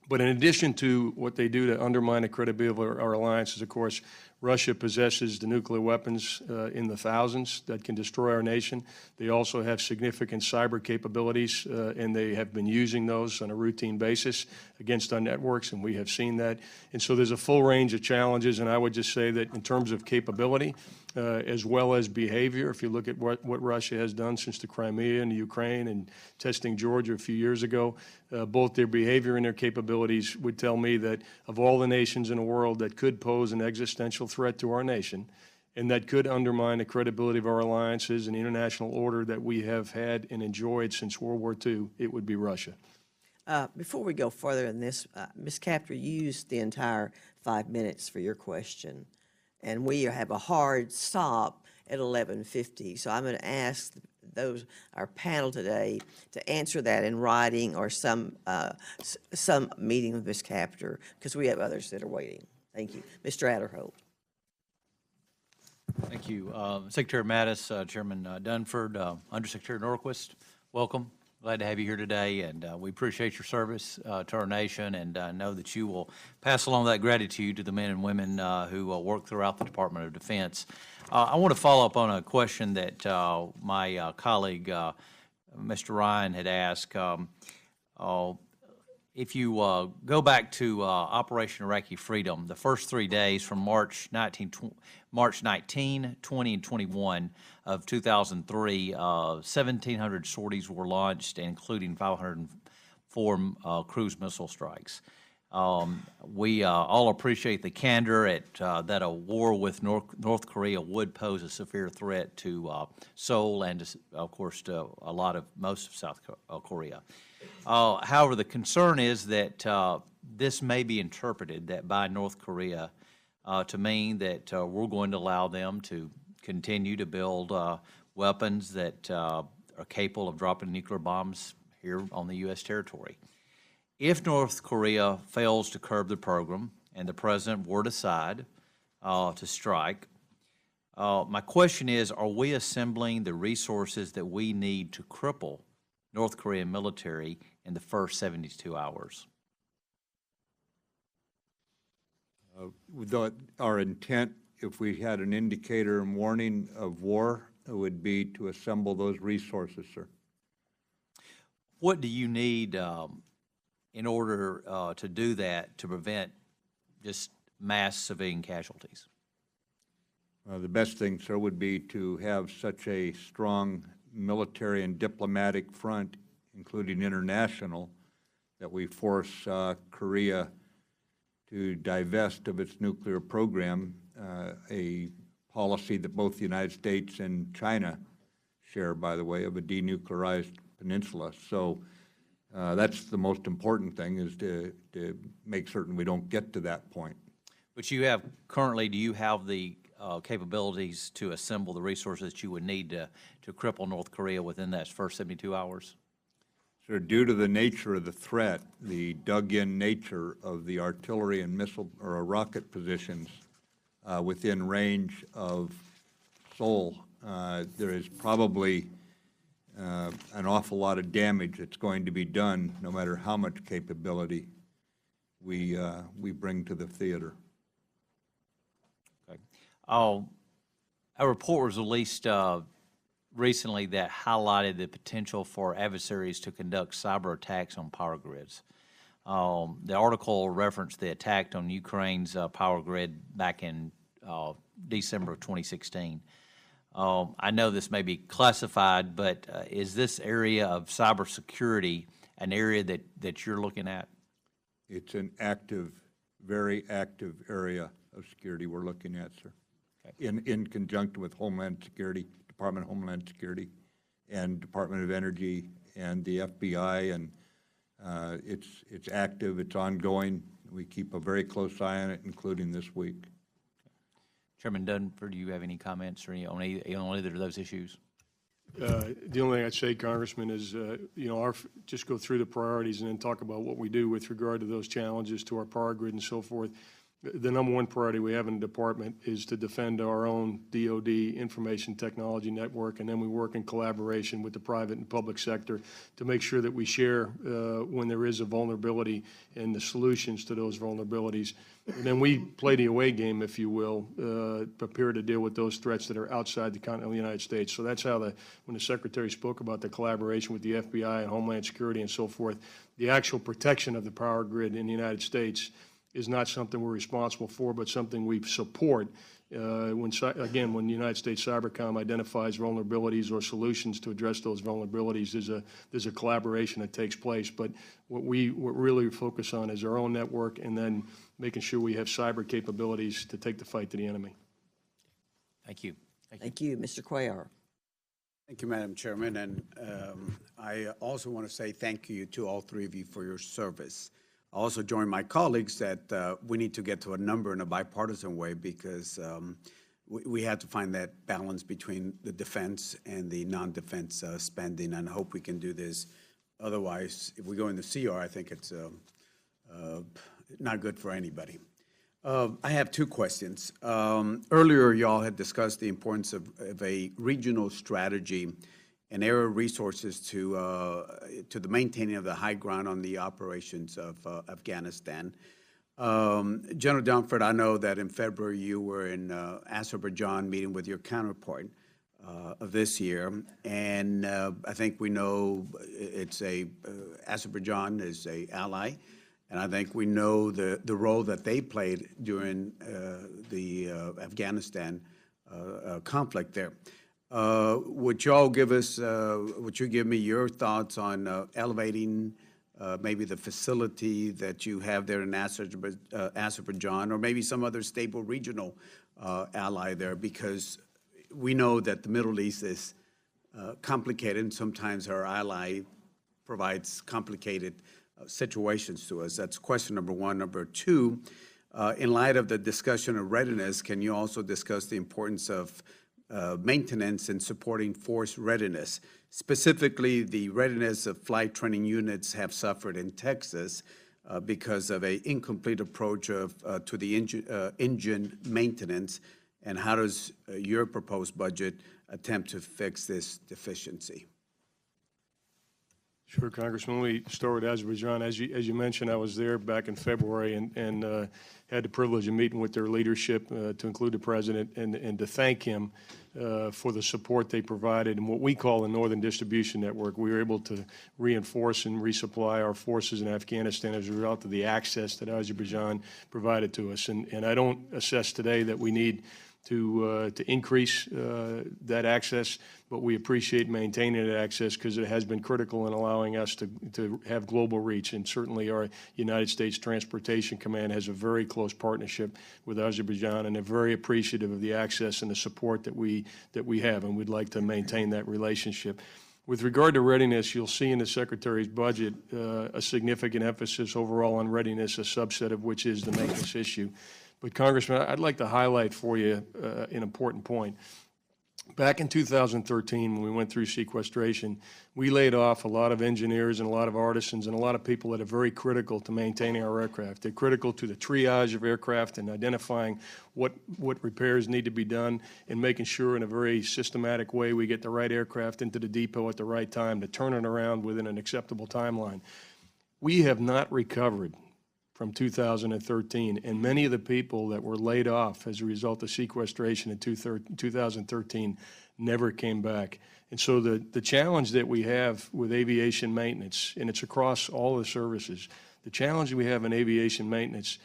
But in addition to what they do to undermine the credibility of our alliances, of course, Russia possesses the nuclear weapons in the thousands that can destroy our nation. They also have significant cyber capabilities, and they have been using those on a routine basis against our networks, and we have seen that. And so there's a full range of challenges, and I would just say that in terms of capability, as well as behavior, if you look at what Russia has done since the Crimea and the Ukraine and testing Georgia a few years ago, both their behavior and their capabilities would tell me that of all the nations in the world that could pose an existential threat to our nation and that could undermine the credibility of our alliances and the international order that we have had and enjoyed since World War II, it would be Russia. Before we go further in this, Ms. Captor used the entire 5 minutes for your question, and we have a hard stop at 11:50. So I'm going to ask our panel today to answer that in writing or some meeting with Ms. Captor, because we have others that are waiting. Thank you. Mr. Adderholt. Thank you. Secretary Mattis, Chairman Dunford, Undersecretary Norquist, welcome. Glad to have you here today, and we appreciate your service to our nation, and know that you will pass along that gratitude to the men and women who work throughout the Department of Defense. I want to follow up on a question that my colleague, Mr. Ryan, had asked. If you go back to Operation Iraqi Freedom, the first 3 days from March 19, 20, and 21 of 2003, 1,700 sorties were launched, including 504 cruise missile strikes. We all appreciate the candor that a war with North Korea would pose a severe threat to Seoul and, of course, to most of South Korea. However, the concern is that this may be interpreted that by North Korea to mean that we're going to allow them to continue to build weapons that are capable of dropping nuclear bombs here on the U.S. territory. If North Korea fails to curb the program and the president were to decide to strike, my question is, are we assembling the resources that we need to cripple North Korean military in the first 72 hours? Our intent, if we had an indicator and warning of war, would be to assemble those resources, sir. What do you need in order to do that, to prevent just mass civilian casualties? The best thing, sir, would be to have such a strong military and diplomatic front, including international, that we force Korea to divest of its nuclear program, a policy that both the United States and China share, by the way, of a denuclearized peninsula. So that's the most important thing, is to make certain we don't get to that point. But you have currently, do you have the capabilities to assemble the resources that you would need to cripple North Korea within that first 72 hours? Sir, due to the nature of the threat, the dug-in nature of the artillery and missile or rocket positions within range of Seoul, there is probably an awful lot of damage that's going to be done, no matter how much capability we bring to the theater. Okay. A report was released recently that highlighted the potential for adversaries to conduct cyber attacks on power grids. The article referenced the attack on Ukraine's power grid back in December of 2016. I know this may be classified, but is this area of cybersecurity an area that you're looking at? It's an active, very active area of security we're looking at, sir. in conjunction with Homeland Security, Department of Homeland Security, and Department of Energy and the FBI, and it's active, it's ongoing. We keep a very close eye on it, including this week. Chairman Dunford, do you have any comments or on either of those issues? The only thing I'd say, Congressman, is, just go through the priorities and then talk about what we do with regard to those challenges to our power grid and so forth. The number one priority we have in the department is to defend our own DoD information technology network, and then we work in collaboration with the private and public sector to make sure that we share when there is a vulnerability and the solutions to those vulnerabilities. And then we play the away game, if you will, prepare to deal with those threats that are outside the continental United States. So that's how when the Secretary spoke about the collaboration with the FBI and Homeland Security and so forth, the actual protection of the power grid in the United States is not something we're responsible for, but something we support. When the United States Cybercom identifies vulnerabilities or solutions to address those vulnerabilities, there's a collaboration that takes place. But what we really focus on is our own network, and then making sure we have cyber capabilities to take the fight to the enemy. Thank you. Thank you. Mr. Cuellar. Thank you, Madam Chairman, and I also want to say thank you to all three of you for your service. I also join my colleagues that we need to get to a number in a bipartisan way, because we have to find that balance between the defense and the non-defense spending, and I hope we can do this. Otherwise, if we go in the CR, I think it's not good for anybody. I have two questions. Earlier, y'all had discussed the importance of a regional strategy and area resources to the maintaining of the high ground on the operations of Afghanistan. General Dunford, I know that in February you were in Azerbaijan meeting with your counterpart of this year, and I think we know Azerbaijan is an ally, and I think we know the role that they played during the Afghanistan conflict there. Would you give me your thoughts on elevating maybe the facility that you have there in Azerbaijan, or maybe some other stable regional ally there? Because we know that the Middle East is complicated, and sometimes our ally provides complicated situations to us. That's question number one. Number two, in light of the discussion of readiness, can you also discuss the importance of maintenance and supporting force readiness? Specifically, the readiness of flight training units have suffered in Texas because of an incomplete approach to the engine maintenance. And how does your proposed budget attempt to fix this deficiency? Sure, Congressman. Let me start with Azerbaijan. As you mentioned, I was there back in February and had the privilege of meeting with their leadership, to include the president, and to thank him for the support they provided and what we call the Northern Distribution Network. We were able to reinforce and resupply our forces in Afghanistan as a result of the access that Azerbaijan provided to us. And I don't assess today that we need to increase that access, but we appreciate maintaining that access because it has been critical in allowing us to have global reach. And certainly our United States Transportation Command has a very close partnership with Azerbaijan, and they're very appreciative of the access and the support that we have, and we'd like to maintain that relationship. With regard to readiness, you'll see in the Secretary's budget a significant emphasis overall on readiness, a subset of which is the maintenance issue. But Congressman, I'd like to highlight for you an important point. Back in 2013, when we went through sequestration, we laid off a lot of engineers and a lot of artisans and a lot of people that are very critical to maintaining our aircraft. They're critical to the triage of aircraft and identifying what repairs need to be done, and making sure in a very systematic way we get the right aircraft into the depot at the right time to turn it around within an acceptable timeline. We have not recovered from 2013, and many of the people that were laid off as a result of sequestration in 2013 never came back. And so the challenge that we have with aviation maintenance, and it's across all the services, the challenge we have in aviation maintenance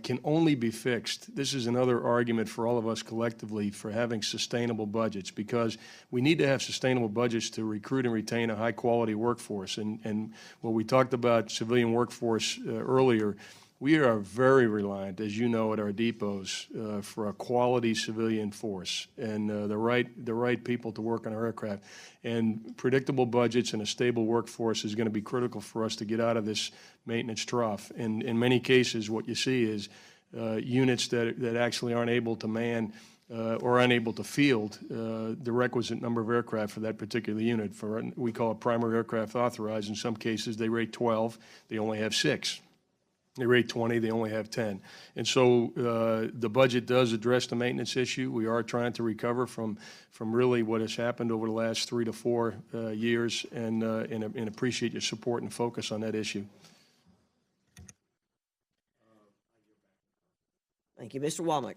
can only be fixed. This is another argument for all of us collectively for having sustainable budgets, because we need to have sustainable budgets to recruit and retain a high-quality workforce. And when we talked about civilian workforce earlier, We are very reliant, as you know, at our depots for a quality civilian force and the right people to work on our aircraft. And predictable budgets and a stable workforce is going to be critical for us to get out of this maintenance trough. And in many cases, what you see is units that actually aren't able to man or unable to field the requisite number of aircraft for that particular unit. We call it primary aircraft authorized. In some cases, they rate 12, they only have 6. They rate 20, they only have 10. And so the budget does address the maintenance issue. We are trying to recover from really what has happened over the last 3 to 4 years and appreciate your support and focus on that issue. Thank you. Mr. Womack.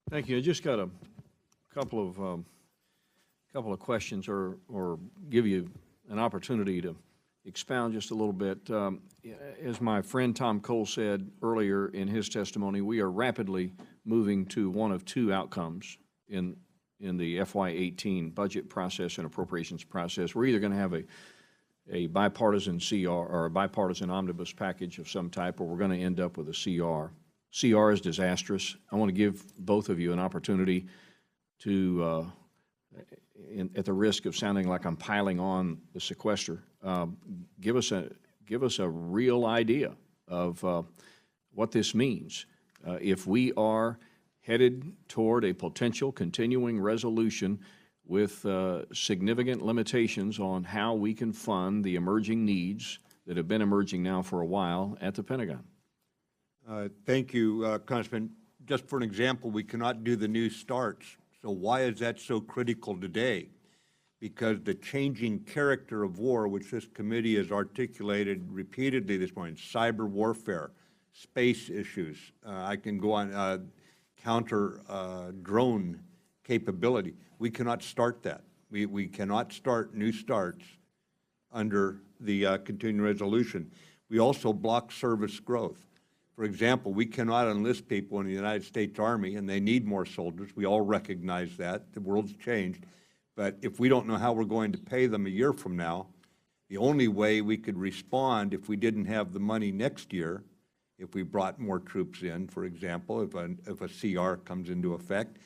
Thank you. I just got a couple of questions or give you an opportunity to expound just a little bit. As my friend Tom Cole said earlier in his testimony, we are rapidly moving to one of two outcomes in the FY18 budget process and appropriations process. We're either going to have a bipartisan CR or a bipartisan omnibus package of some type, or we're going to end up with a CR. CR is disastrous. I want to give both of you an opportunity to, at the risk of sounding like I'm piling on the sequester, give us a real idea of what this means. If we are headed toward a potential continuing resolution with significant limitations on how we can fund the emerging needs that have been emerging now for a while at the Pentagon. Thank you, Congressman. Just for an example, we cannot do the new starts. So why is that so critical today? Because the changing character of war, which this committee has articulated repeatedly this morning, cyber warfare, space issues, I can go on, counter drone capability. We cannot start that. We cannot start new starts under the continuing resolution. We also block service growth. For example, we cannot enlist people in the United States Army, and they need more soldiers. We all recognize that. The world's changed. But if we don't know how we're going to pay them a year from now, the only way we could respond if we didn't have the money next year, if we brought more troops in, for example, if a CR comes into effect,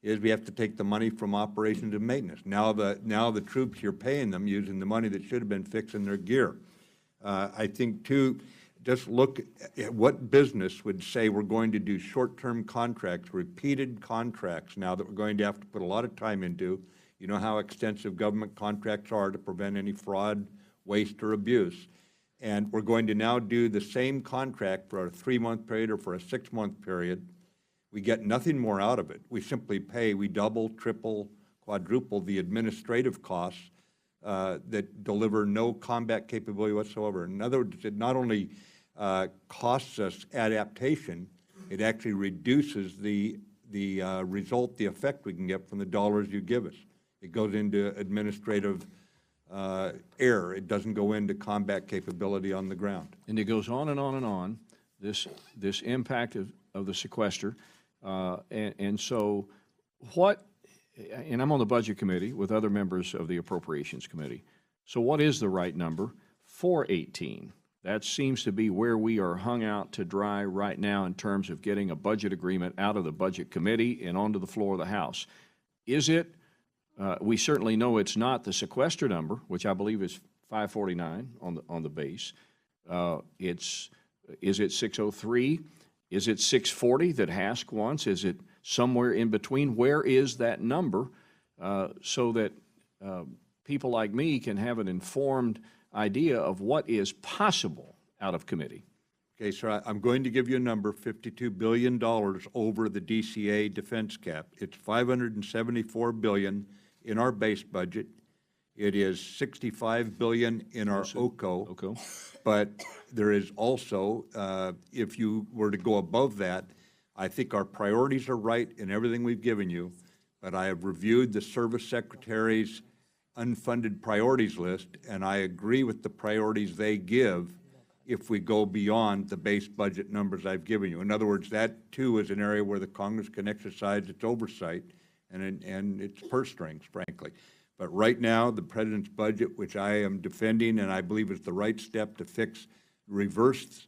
is we have to take the money from operations and maintenance. Now the troops, you're paying them using the money that should have been fixing their gear. I think, too, just look at what business would say we're going to do short-term contracts, repeated contracts now that we're going to have to put a lot of time into. You know how extensive government contracts are to prevent any fraud, waste, or abuse. And we're going to now do the same contract for a 3-month period or for a 6-month period. We get nothing more out of it. We simply pay, we double, triple, quadruple the administrative costs that deliver no combat capability whatsoever. In other words, it not only costs us adaptation, it actually reduces the result, the effect we can get from the dollars you give us. It goes into administrative error. It doesn't go into combat capability on the ground. And it goes on and on and on, this impact of the sequester. And so what, and I'm on the Budget Committee with other members of the Appropriations Committee. So what is the right number for 18? That seems to be where we are hung out to dry right now in terms of getting a budget agreement out of the Budget Committee and onto the floor of the House. Is it, we certainly know it's not the sequester number, which I believe is 549 on the base. Is it 603? Is it 640 that HASC wants? Is it somewhere in between? Where is that number so that people like me can have an informed idea of what is possible out of committee? Okay, so I'm going to give you a number, $52 billion over the DCA defense cap. It's $574 billion in our base budget. It is $65 billion in our OCO. But there is also, if you were to go above that, I think our priorities are right in everything we've given you, but I have reviewed the Service Secretary's unfunded priorities list, and I agree with the priorities they give if we go beyond the base budget numbers I've given you. In other words, that too is an area where the Congress can exercise its oversight and its purse strings, frankly. But right now, the President's budget, which I am defending and I believe is the right step to fix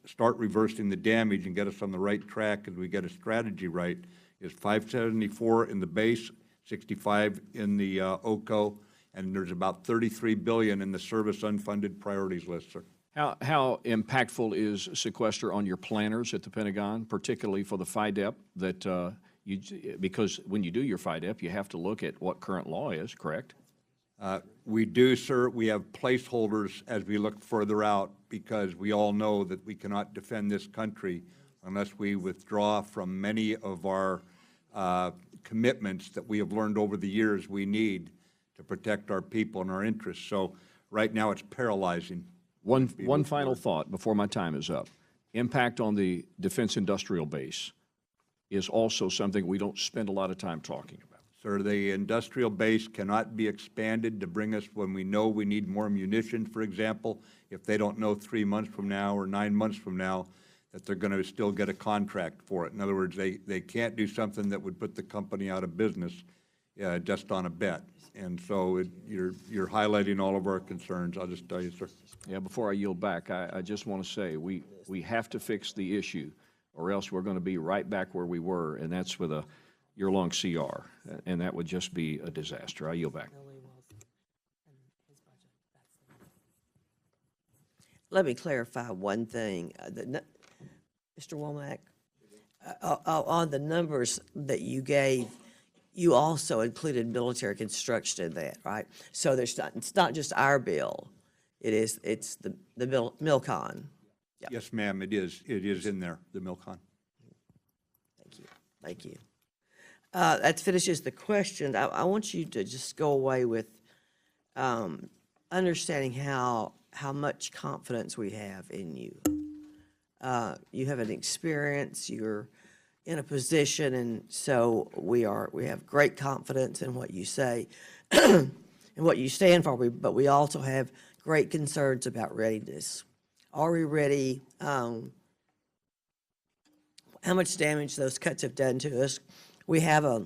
start reversing the damage and get us on the right track as we get a strategy right is 574 in the base, 65 in the OCO, and there's about 33 billion in the service unfunded priorities list, sir. How impactful is sequester on your planners at the Pentagon, particularly for the FIDEP, that because when you do your FIDEP, you have to look at what current law is, correct? We do, sir. We have placeholders as we look further out because we all know that we cannot defend this country unless we withdraw from many of our commitments that we have learned over the years we need to protect our people and our interests. So right now it's paralyzing. One final thought before my time is up. Impact on the defense industrial base is also something we don't spend a lot of time talking about. Sir, the industrial base cannot be expanded to bring us when we know we need more munitions, for example, if they don't know 3 months from now or 9 months from now that they're going to still get a contract for it. In other words, they can't do something that would put the company out of business just on a bet. And so you're highlighting all of our concerns. I'll just tell you, sir. Yeah, before I yield back, I just want to say we have to fix the issue or else we're going to be right back where we were, and that's with a year-long CR, and that would just be a disaster. I yield back. Let me clarify one thing. Mr. Womack, on the numbers that you gave, you also included military construction in that, right? So it's not just our bill. It's the MILCON. Yeah. Yes, ma'am, it is. It is in there, the MILCON. Thank you. Thank you. That finishes the question. I want you to just go away with understanding how much confidence we have in you. You have an experience, you're in a position, and so we have great confidence in what you say and what you stand for, but we also have great concerns about readiness. Are we ready? How much damage those cuts have done to us? We have a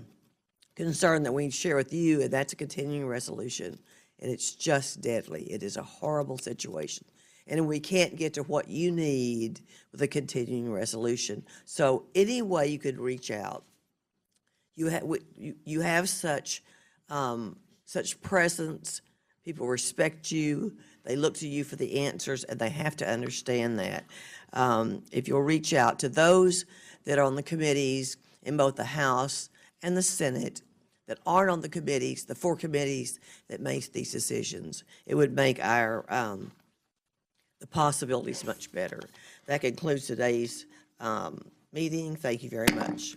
concern that we share with you, and that's a continuing resolution, and it's just deadly. It is a horrible situation, and we can't get to what you need with a continuing resolution. So any way you could reach out, you have such presence. People respect you. They look to you for the answers, and they have to understand that. If you'll reach out to those that are on the committees in both the House and the Senate that aren't on the committees, the 4 committees that make these decisions, it would make our the possibilities much better. That concludes today's meeting. Thank you very much.